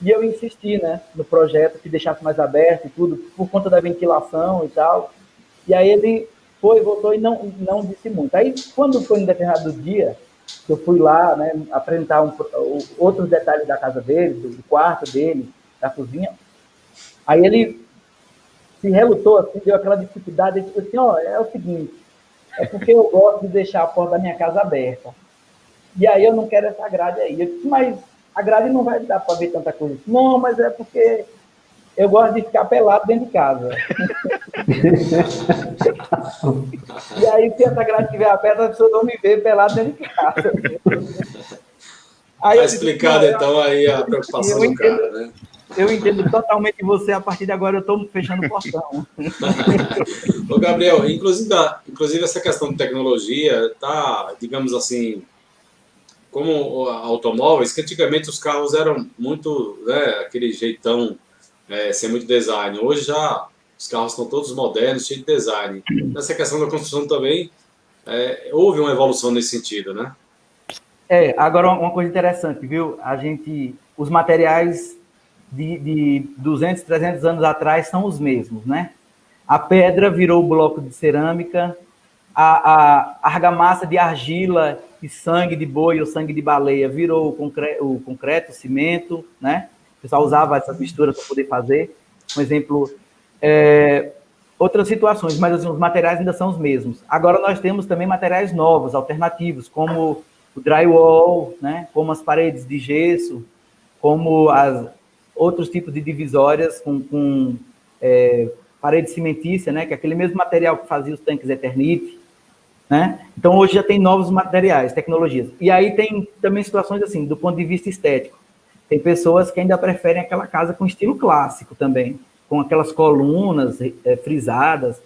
E eu insisti, né, no projeto, que deixasse mais aberto e tudo, por conta da ventilação e tal. E aí ele foi, voltou e não disse muito. Aí, quando foi um determinado dia, eu fui lá, né, apresentar outros detalhes da casa dele, do quarto dele, da cozinha. Aí ele se relutou, assim, deu aquela dificuldade, ele disse assim, é o seguinte, é porque eu gosto de deixar a porta da minha casa aberta. E aí eu não quero essa grade aí. Eu disse, mas a grade não vai dar para ver tanta coisa. Não, mas é porque eu gosto de ficar pelado dentro de casa. E aí, se essa grade estiver aberta, as pessoas vão me ver pelado dentro de casa. Aí tá explicado, então, aí a preocupação do cara, né? Eu entendo totalmente você, a partir de agora eu estou fechando o portão. Ô, Gabriel, inclusive essa questão de tecnologia está, digamos assim, como automóveis, que antigamente os carros eram muito, né, aquele jeitão, sem muito design. Hoje já os carros estão todos modernos, cheios de design. Nessa questão da construção também, houve uma evolução nesse sentido, né? Agora uma coisa interessante, viu? Os materiais de 200, 300 anos atrás são os mesmos, né? A pedra virou o bloco de cerâmica, a argamassa de argila e sangue de boi ou sangue de baleia virou o concreto, o cimento, né? O pessoal usava essas misturas para poder fazer. Um exemplo, outras situações, mas assim, os materiais ainda são os mesmos. Agora nós temos também materiais novos, alternativos, como o drywall, né? Como as paredes de gesso, como outros tipos de divisórias com parede cimentícia, né? Que é aquele mesmo material que fazia os tanques Eternit, né? Então, hoje já tem novos materiais, tecnologias. E aí tem também situações assim, do ponto de vista estético. Tem pessoas que ainda preferem aquela casa com estilo clássico também, com aquelas colunas frisadas,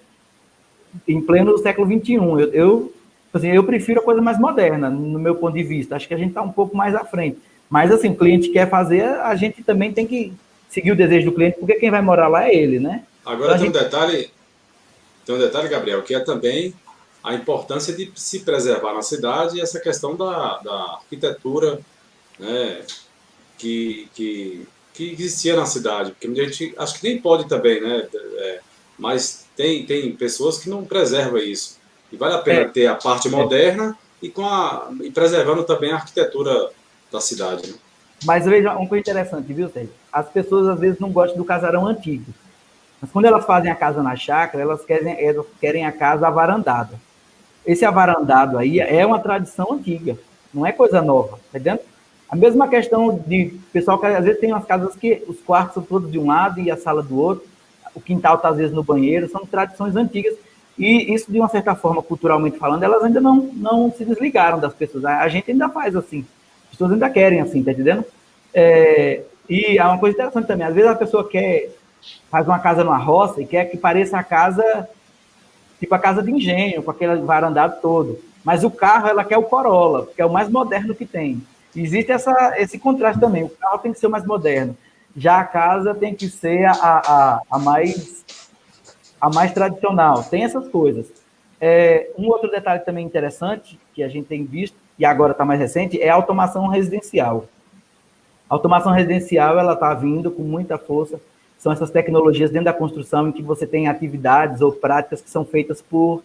em pleno século XXI. Eu prefiro a coisa mais moderna, no meu ponto de vista. Acho que a gente está um pouco mais à frente. Mas, assim, o cliente quer fazer, a gente também tem que seguir o desejo do cliente, porque quem vai morar lá é ele, né? Agora então, tem um detalhe, Gabriel, que é também a importância de se preservar na cidade e essa questão da arquitetura, né, que existia na cidade. Porque a gente, acho que nem pode também, né? Mas tem pessoas que não preservam isso. E vale a pena ter a parte moderna e preservando também a arquitetura da cidade, né? Mas veja, uma coisa interessante, viu, Sérgio? As pessoas às vezes não gostam do casarão antigo. Mas quando elas fazem a casa na chácara, elas querem a casa avarandada. Esse avarandado aí é uma tradição antiga, não é coisa nova, tá entendendo? A mesma questão de pessoal que às vezes tem umas casas que os quartos são todos de um lado e a sala do outro, o quintal está às vezes no banheiro, são tradições antigas. E isso, de uma certa forma, culturalmente falando, elas ainda não se desligaram das pessoas. A gente ainda faz assim. As pessoas ainda querem assim, tá entendendo? E há uma coisa interessante também. Às vezes a pessoa faz uma casa numa roça e quer que pareça a casa, tipo a casa de engenho, com aquele varandado todo. Mas o carro, ela quer o Corolla, que é o mais moderno que tem. E existe esse contraste também. O carro tem que ser o mais moderno. Já a casa tem que ser a mais tradicional. Tem essas coisas. Um outro detalhe também interessante, que a gente tem visto, e agora está mais recente, é a automação residencial. A automação residencial, ela está vindo com muita força. São essas tecnologias dentro da construção em que você tem atividades ou práticas que são feitas por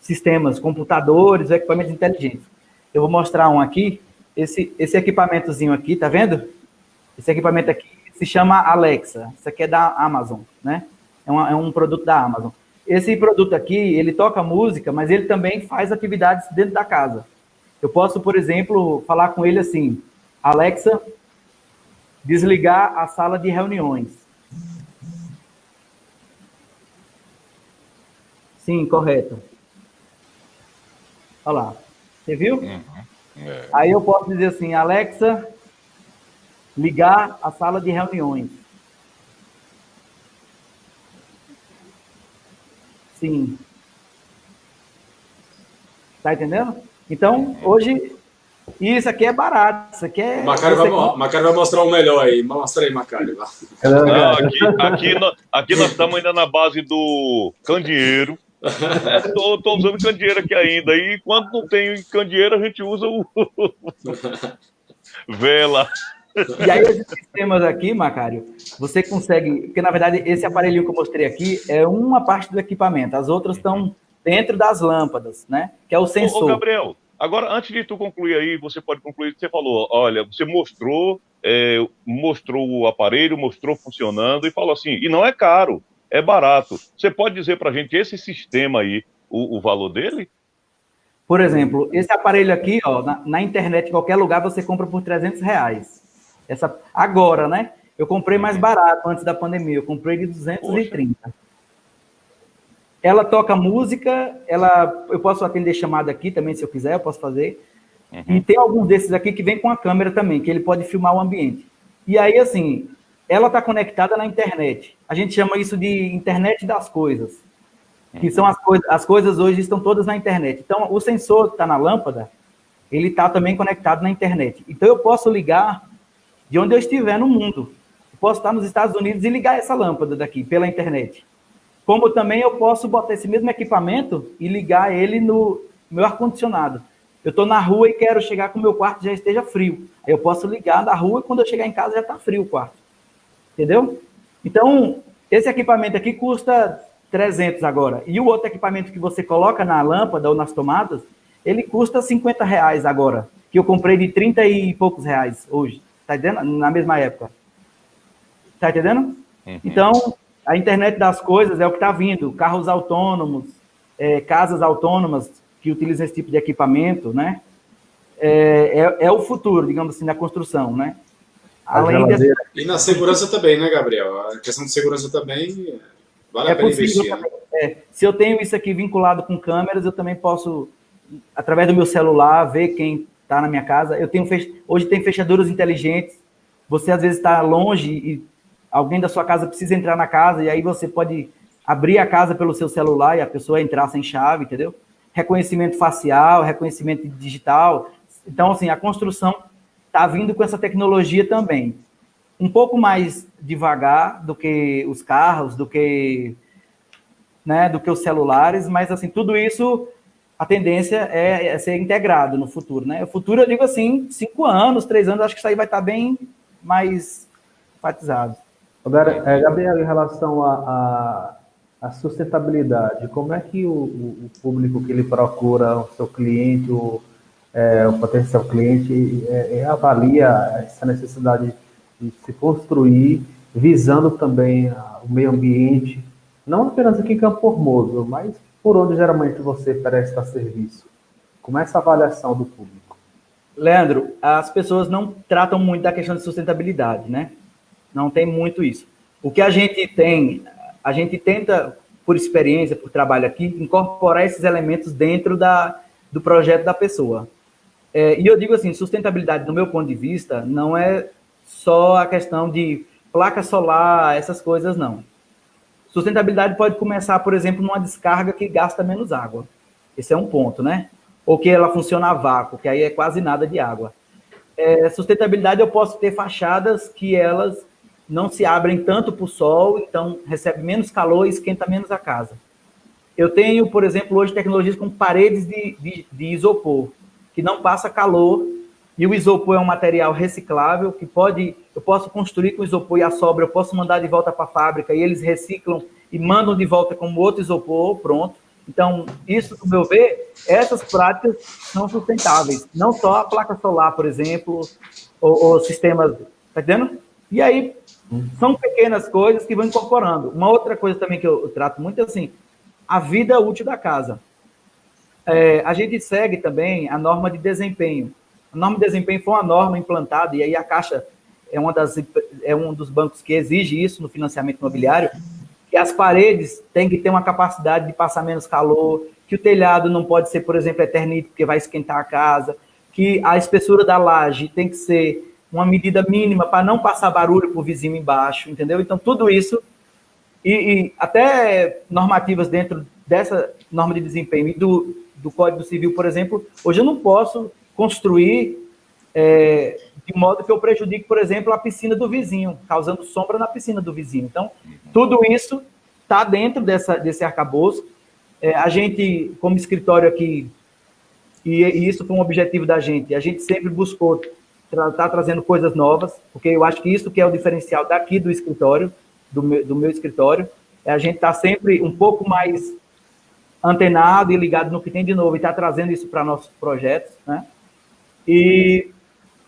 sistemas, computadores ou equipamentos inteligentes. Eu vou mostrar um aqui. Esse equipamentozinho aqui, tá vendo? Esse equipamento aqui se chama Alexa. Isso aqui é da Amazon, né? É um produto da Amazon. Esse produto aqui, ele toca música, mas ele também faz atividades dentro da casa. Eu posso, por exemplo, falar com ele assim: Alexa, desligar a sala de reuniões. Sim, correto. Olha lá. Você viu? Aí eu posso dizer assim: Alexa, ligar a sala de reuniões. Sim. Tá entendendo? Então, hoje, isso aqui é barato. Isso aqui é. O Macário vai mostrar o melhor aí. Mostra aí, Macário. Não, aqui nós estamos ainda na base do candeeiro. Estou usando candeeiro aqui ainda. E quando não tem candeeiro, a gente usa o vela. E aí, esses sistemas aqui, Macário, você consegue... Porque, na verdade, esse aparelhinho que eu mostrei aqui é uma parte do equipamento. As outras estão dentro das lâmpadas, né? Que é o sensor. Ô, Gabriel, agora, antes de tu concluir aí, você pode concluir o que você falou. Olha, você mostrou o aparelho, mostrou funcionando e falou assim, e não é caro, é barato. Você pode dizer pra gente esse sistema aí, o valor dele? Por exemplo, esse aparelho aqui, ó, na internet, em qualquer lugar, você compra por R$300. Agora, né? Eu comprei mais barato antes da pandemia. Eu comprei de 230. Poxa. Ela toca música, eu posso atender chamada aqui também, se eu quiser, eu posso fazer. E tem alguns desses aqui que vem com a câmera também, que ele pode filmar o ambiente. E aí, assim, ela está conectada na internet. A gente chama isso de internet das coisas. Que são as coisas hoje estão todas na internet. Então, o sensor que está na lâmpada, ele está também conectado na internet. Então, eu posso ligar de onde eu estiver no mundo. Eu posso estar nos Estados Unidos e ligar essa lâmpada daqui pela internet. Como também eu posso botar esse mesmo equipamento e ligar ele no meu ar-condicionado. Eu estou na rua e quero chegar com o meu quarto já esteja frio. Aí eu posso ligar da rua e quando eu chegar em casa já está frio o quarto. Entendeu? Então, esse equipamento aqui custa 300 agora. E o outro equipamento que você coloca na lâmpada ou nas tomadas, ele custa R$50 agora. Que eu comprei de 30 e poucos reais hoje. Tá entendendo? Na mesma época. Tá entendendo? Então, a internet das coisas é o que está vindo. Carros autônomos, casas autônomas que utilizam esse tipo de equipamento, né? É o futuro, digamos assim, da construção, né? E na segurança também, né, Gabriel? A questão de segurança também vale a pena investir. Né? Se eu tenho isso aqui vinculado com câmeras, eu também posso, através do meu celular, ver quem está na minha casa. Hoje tem fechaduras inteligentes. Você, às vezes, está longe e alguém da sua casa precisa entrar na casa e aí você pode abrir a casa pelo seu celular e a pessoa entrar sem chave, entendeu? Reconhecimento facial, reconhecimento digital. Então, assim, a construção está vindo com essa tecnologia também. Um pouco mais devagar do que os carros, do que os celulares, mas, assim, tudo isso, a tendência é ser integrado no futuro, né? O futuro, eu digo assim, 5 anos, 3 anos, acho que isso aí vai estar bem mais enfatizado. Agora, Gabriel, em relação à sustentabilidade, como é que o público que ele procura, o seu cliente, o potencial cliente, avalia essa necessidade de se construir, visando também o meio ambiente, não apenas aqui em Campo Formoso, mas por onde geralmente você presta serviço? Como é essa avaliação do público? Leandro, as pessoas não tratam muito da questão de sustentabilidade, né? Não tem muito isso. O que a gente tenta, por experiência, por trabalho aqui, incorporar esses elementos dentro do projeto da pessoa. E eu digo assim, sustentabilidade, do meu ponto de vista, não é só a questão de placa solar, essas coisas, não. Sustentabilidade pode começar, por exemplo, numa descarga que gasta menos água. Esse é um ponto, né? Ou que ela funciona a vácuo, que aí é quase nada de água. Sustentabilidade, eu posso ter fachadas que elas não se abrem tanto para o sol, então recebe menos calor e esquenta menos a casa. Eu tenho, por exemplo, hoje tecnologias com paredes de isopor, que não passa calor, e o isopor é um material reciclável, que eu posso construir com isopor e a sobra, eu posso mandar de volta para a fábrica, e eles reciclam e mandam de volta como outro isopor, pronto. Então, isso, no meu ver, essas práticas são sustentáveis. Não só a placa solar, por exemplo, ou sistemas... Tá entendendo? E aí, são pequenas coisas que vão incorporando. Uma outra coisa também que eu trato muito é assim, a vida útil da casa. A gente segue também a norma de desempenho. A norma de desempenho foi uma norma implantada, e aí a Caixa é um dos bancos que exige isso no financiamento imobiliário, que as paredes têm que ter uma capacidade de passar menos calor, que o telhado não pode ser, por exemplo, eternito, porque vai esquentar a casa, que a espessura da laje tem que ser uma medida mínima para não passar barulho para o vizinho embaixo, entendeu? Então, tudo isso, e até normativas dentro dessa norma de desempenho e do Código Civil, por exemplo, hoje eu não posso construir de modo que eu prejudique, por exemplo, a piscina do vizinho, causando sombra na piscina do vizinho. Então, tudo isso está dentro desse arcabouço. A gente, como escritório aqui, e isso foi um objetivo da gente, a gente sempre buscou estar trazendo coisas novas, porque eu acho que isso que é o diferencial daqui do escritório, do meu escritório, a gente está sempre um pouco mais antenado e ligado no que tem de novo, e está trazendo isso para nossos projetos, né? E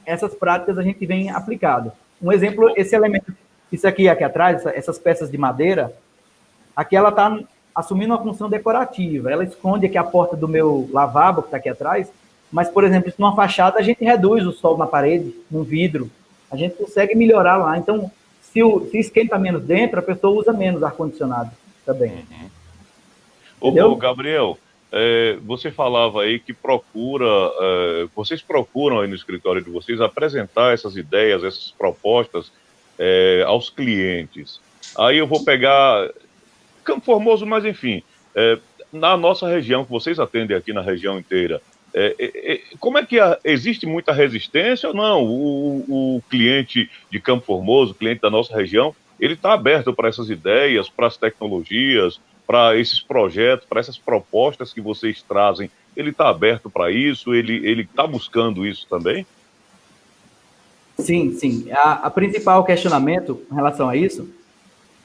essas práticas a gente vem aplicado. Um exemplo, esse elemento, isso aqui atrás, essas peças de madeira, aqui ela está assumindo uma função decorativa, ela esconde aqui a porta do meu lavabo, que está aqui atrás, mas, por exemplo, isso numa fachada, a gente reduz o sol na parede, no vidro, a gente consegue melhorar lá. Então, se esquenta menos dentro, a pessoa usa menos ar-condicionado também. Ô, Gabriel, você falava aí que vocês procuram aí no escritório de vocês apresentar essas ideias, essas propostas aos clientes. Aí eu vou pegar Campo Formoso, mas enfim, na nossa região, que vocês atendem aqui na região inteira, como é que existe muita resistência ou não? O cliente de Campo Formoso, o cliente da nossa região, ele está aberto para essas ideias, para as tecnologias, para esses projetos, para essas propostas que vocês trazem, ele está aberto para isso? Ele está buscando isso também? Sim, sim. A principal questionamento em relação a isso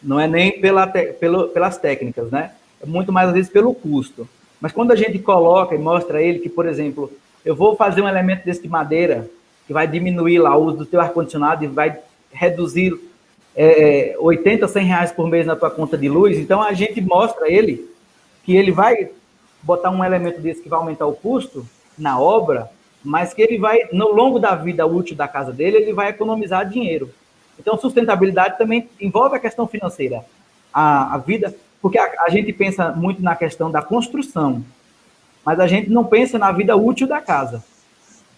não é nem pelas técnicas, né? É muito mais, às vezes, pelo custo. Mas quando a gente coloca e mostra a ele que, por exemplo, eu vou fazer um elemento desse de madeira que vai diminuir lá o uso do teu ar-condicionado e vai reduzir 80, 100 reais por mês na tua conta de luz, então a gente mostra a ele que ele vai botar um elemento desse que vai aumentar o custo na obra, mas que ele vai, no longo da vida útil da casa dele, ele vai economizar dinheiro. Então, sustentabilidade também envolve a questão financeira. A vida, porque a gente pensa muito na questão da construção, mas a gente não pensa na vida útil da casa.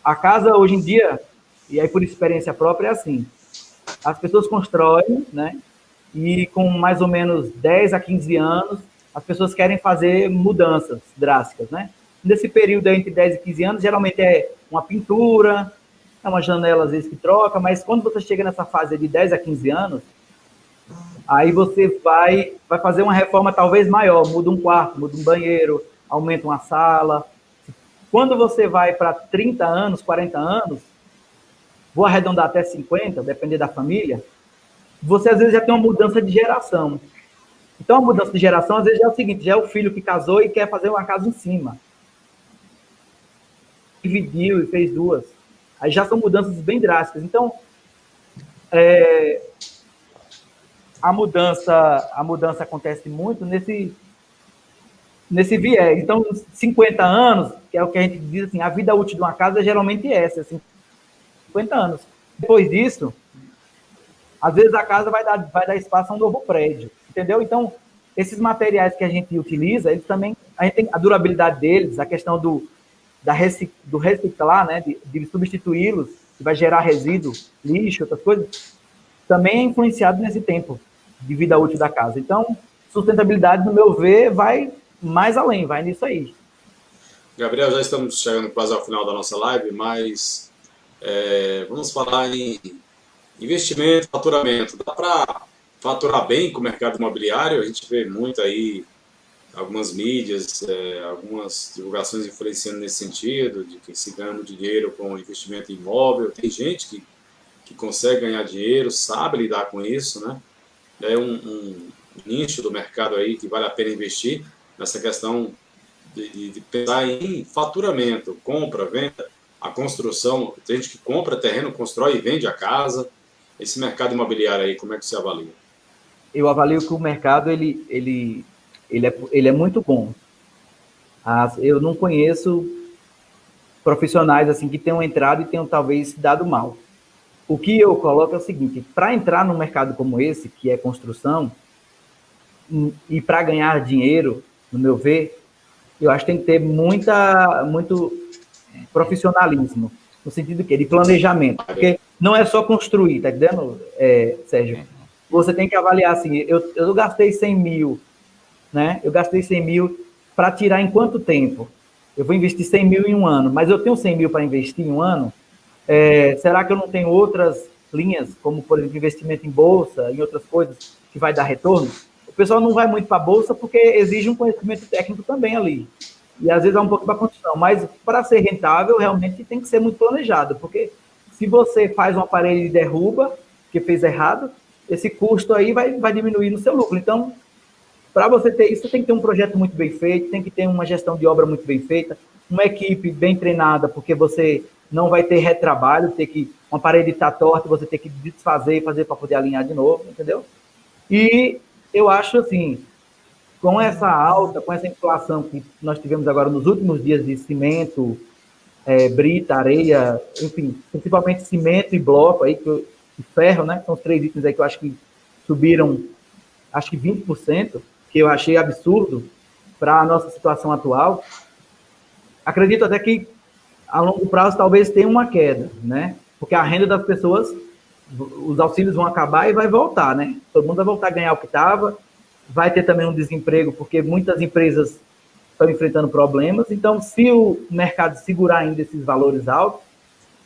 A casa, hoje em dia, e aí por experiência própria, é assim, as pessoas constroem, né? E com mais ou menos 10 a 15 anos, as pessoas querem fazer mudanças drásticas, né? Nesse período entre 10 e 15 anos, geralmente é uma pintura, é uma janela às vezes que troca, mas quando você chega nessa fase de 10 a 15 anos, aí você vai fazer uma reforma talvez maior, muda um quarto, muda um banheiro, aumenta uma sala. Quando você vai para 30 anos, 40 anos, vou arredondar até 50, depender da família, você às vezes já tem uma mudança de geração. Então, a mudança de geração, às vezes, já é o seguinte, já é o filho que casou e quer fazer uma casa em cima. Dividiu e fez duas. Aí já são mudanças bem drásticas. Então, a mudança acontece muito nesse viés. Então, 50 anos, que é o que a gente diz assim, a vida útil de uma casa é geralmente essa, assim, 50 anos. Depois disso, às vezes a casa vai dar espaço a um novo prédio, entendeu? Então, esses materiais que a gente utiliza, eles também, a gente tem a durabilidade deles, a questão do reciclar, né, de substituí-los, que vai gerar resíduo, lixo, outras coisas, também é influenciado nesse tempo de vida útil da casa. Então, sustentabilidade, no meu ver, vai mais além, vai nisso aí. Gabriel, já estamos chegando quase ao final da nossa live, mas vamos falar em investimento, faturamento. Dá para faturar bem com o mercado imobiliário? A gente vê muito aí algumas mídias, algumas divulgações influenciando nesse sentido, de que se ganha muito dinheiro com investimento em imóvel. Tem gente que consegue ganhar dinheiro, sabe lidar com isso, né? É um nicho do mercado aí que vale a pena investir nessa questão de pensar em faturamento, compra, venda, a construção. Tem gente que compra terreno, constrói e vende a casa. Esse mercado imobiliário aí, como é que você avalia? Eu avalio que o mercado ele é muito bom. Eu não conheço profissionais assim que tenham entrado e tenham talvez se dado mal. O que eu coloco é o seguinte: para entrar num mercado como esse, que é construção, e para ganhar dinheiro, no meu ver, eu acho que tem que ter muito profissionalismo, no sentido que de planejamento, porque não é só construir, tá entendendo, Sérgio? Você tem que avaliar assim, eu gastei 100 mil, né? Eu gastei 100 mil para tirar em quanto tempo? Eu vou investir 100 mil em um ano, mas eu tenho 100 mil para investir em um ano? Será que eu não tenho outras linhas, como, por exemplo, investimento em bolsa, em outras coisas, que vai dar retorno? O pessoal não vai muito para a bolsa porque exige um conhecimento técnico também ali. E às vezes é um pouco para a construção, mas para ser rentável, realmente tem que ser muito planejado, porque se você faz um aparelho e derruba, que fez errado, esse custo aí vai diminuir no seu lucro. Então, para você ter isso, você tem que ter um projeto muito bem feito, tem que ter uma gestão de obra muito bem feita, uma equipe bem treinada, porque você não vai ter retrabalho, uma parede está torta, você tem que desfazer e fazer para poder alinhar de novo, entendeu? E eu acho assim, com essa alta, com essa inflação que nós tivemos agora nos últimos dias de cimento, brita, areia, enfim, principalmente cimento e bloco, aí, e ferro, né? São os 3 itens aí que eu acho que subiram, acho que 20%, que eu achei absurdo para a nossa situação atual. Acredito até que a longo prazo talvez tenha uma queda, né? Porque a renda das pessoas, os auxílios vão acabar e vai voltar, né? Todo mundo vai voltar a ganhar o que estava, vai ter também um desemprego, porque muitas empresas estão enfrentando problemas. Então, se o mercado segurar ainda esses valores altos,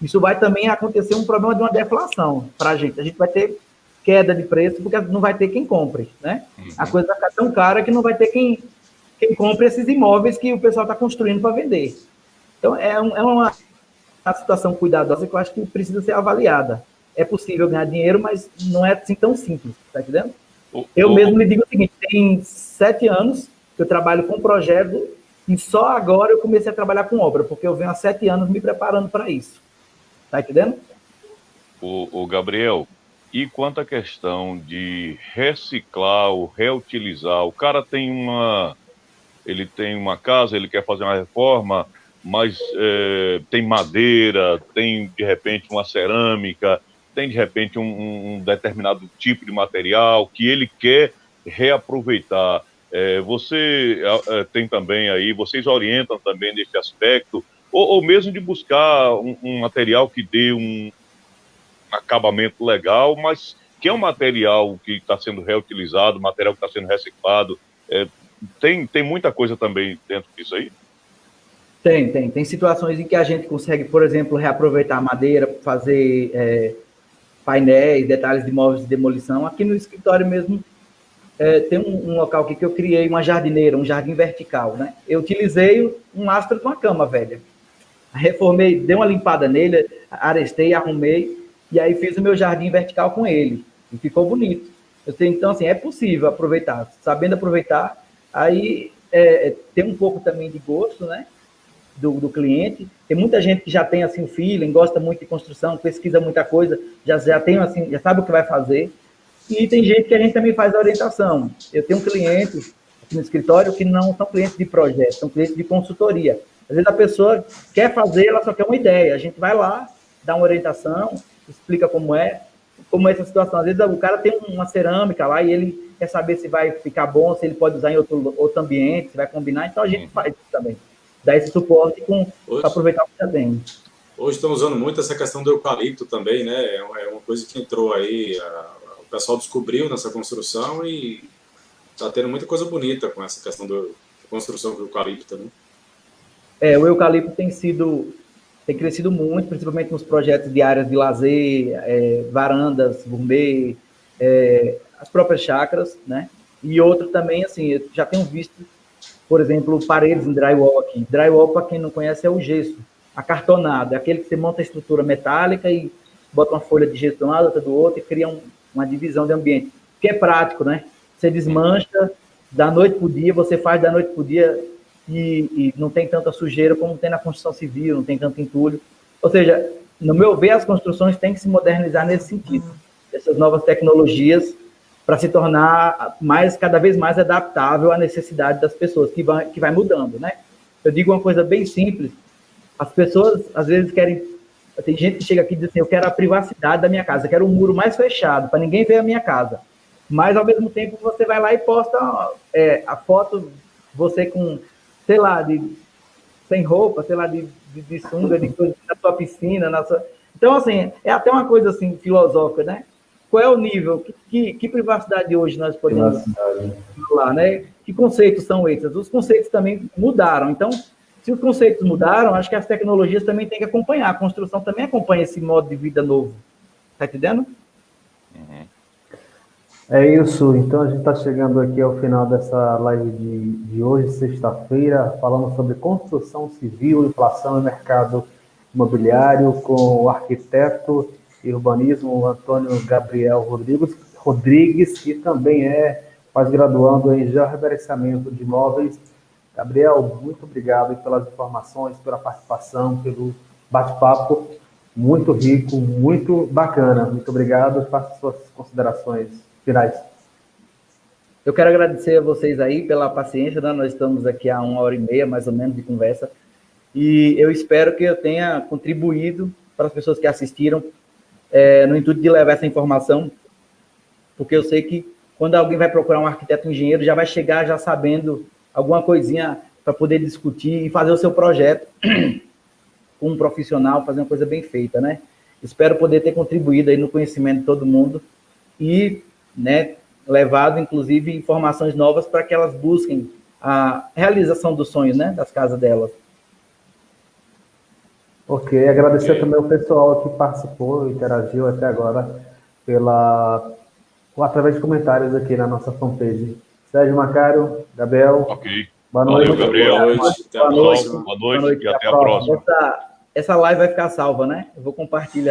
isso vai também acontecer um problema de uma deflação para a gente. A gente vai ter queda de preço, porque não vai ter quem compre, né? A coisa vai ficar tão cara que não vai ter quem compre esses imóveis que o pessoal está construindo para vender. Então, é uma situação cuidadosa que eu acho que precisa ser avaliada. É possível ganhar dinheiro, mas não é assim tão simples, tá entendendo? Eu mesmo lhe digo o seguinte: tem 7 anos que eu trabalho com projeto e só agora eu comecei a trabalhar com obra, porque eu venho há 7 anos me preparando para isso. Tá entendendo? O Gabriel, e quanto à questão de reciclar ou reutilizar? O cara ele tem uma casa, ele quer fazer uma reforma, mas tem madeira, tem de repente uma cerâmica, tem de repente um determinado tipo de material que ele quer reaproveitar. Você tem também aí, vocês orientam também nesse aspecto, ou mesmo de buscar um material que dê um acabamento legal, mas que é um material que está sendo reutilizado, material que está sendo reciclado. Tem muita coisa também dentro disso aí? Tem situações em que a gente consegue, por exemplo, reaproveitar a madeira, fazer painéis, detalhes de móveis de demolição. Aqui no escritório mesmo, tem um local aqui que eu criei uma jardineira, um jardim vertical, né? Eu utilizei um astro de uma cama velha. Reformei, dei uma limpada nele, arestei, arrumei, e aí fiz o meu jardim vertical com ele. E ficou bonito. Então, assim, é possível aproveitar. Sabendo aproveitar, aí tem um pouco também de gosto, né? Do cliente. Tem muita gente que já tem assim o feeling, gosta muito de construção, pesquisa muita coisa, já tem assim, já sabe o que vai fazer. E tem gente que a gente também faz a orientação. Eu tenho clientes aqui no escritório que não são clientes de projeto, são clientes de consultoria. Às vezes a pessoa quer fazer, ela só quer uma ideia. A gente vai lá, dá uma orientação, explica como é essa situação. Às vezes o cara tem uma cerâmica lá e ele quer saber se vai ficar bom, se ele pode usar em outro ambiente, se vai combinar. Então a gente faz isso também. Dá esse suporte para aproveitar o que já tem. Hoje estão usando muito essa questão do eucalipto também, né? É uma coisa que entrou aí, o pessoal descobriu nessa construção e está tendo muita coisa bonita com essa questão da construção do eucalipto também. O eucalipto tem crescido muito, principalmente nos projetos de áreas de lazer, varandas, gourmet, as próprias chácaras, né? E outro também, assim, eu já tenho visto, por exemplo, paredes em drywall aqui. Drywall, para quem não conhece, é o gesso acartonado, é aquele que você monta a estrutura metálica e bota uma folha de gesso de um lado, outra do outro e cria uma divisão de ambiente, que é prático, né? Você desmancha da noite para o dia, você faz da noite para o dia e não tem tanta sujeira como tem na construção civil, não tem tanto entulho. Ou seja, no meu ver, as construções têm que se modernizar nesse sentido. essas novas tecnologias para se tornar cada vez mais adaptável à necessidade das pessoas, que vai mudando, né? Eu digo uma coisa bem simples, as pessoas às vezes tem gente que chega aqui e diz assim, eu quero a privacidade da minha casa, eu quero um muro mais fechado, para ninguém ver a minha casa. Mas, ao mesmo tempo, você vai lá e posta a foto, você com, sei lá, sem roupa, sei lá, de sunga, de coisa na sua piscina, Então, assim, é até uma coisa, assim, filosófica, né? Qual é o nível? Que privacidade hoje nós podemos falar, né? Que conceitos são esses? Os conceitos também mudaram. Então, se os conceitos mudaram, acho que as tecnologias também têm que acompanhar. A construção também acompanha esse modo de vida novo. Tá entendendo? Uhum. É isso. Então, a gente está chegando aqui ao final dessa live de hoje, sexta-feira, falando sobre construção civil, inflação e mercado imobiliário, com o arquiteto e urbanismo Antônio Gabriel Rodrigues, que também é pós-graduando em georreferenciamento de imóveis. Gabriel, muito obrigado pelas informações, pela participação, pelo bate-papo muito rico, muito bacana. Muito obrigado. Faça suas considerações finais. Eu quero agradecer a vocês aí pela paciência, né? Nós estamos aqui há 1h30, mais ou menos, de conversa, e eu espero que eu tenha contribuído para as pessoas que assistiram, no intuito de levar essa informação, porque eu sei que quando alguém vai procurar um arquiteto, um engenheiro, já vai chegar já sabendo alguma coisinha para poder discutir e fazer o seu projeto com um profissional, fazer uma coisa bem feita, né? Espero poder ter contribuído aí no conhecimento de todo mundo e, né, levado, inclusive, informações novas para que elas busquem a realização dos sonhos, né, das casas delas. Ok, agradecer também o pessoal que participou, interagiu até agora através de comentários aqui na nossa fanpage. Sérgio Macário, Gabriel. Ok. Boa noite. Valeu, Gabriel. Boa noite. Até a próxima. Boa noite e até a próxima. Essa live vai ficar salva, né? Eu vou compartilhar.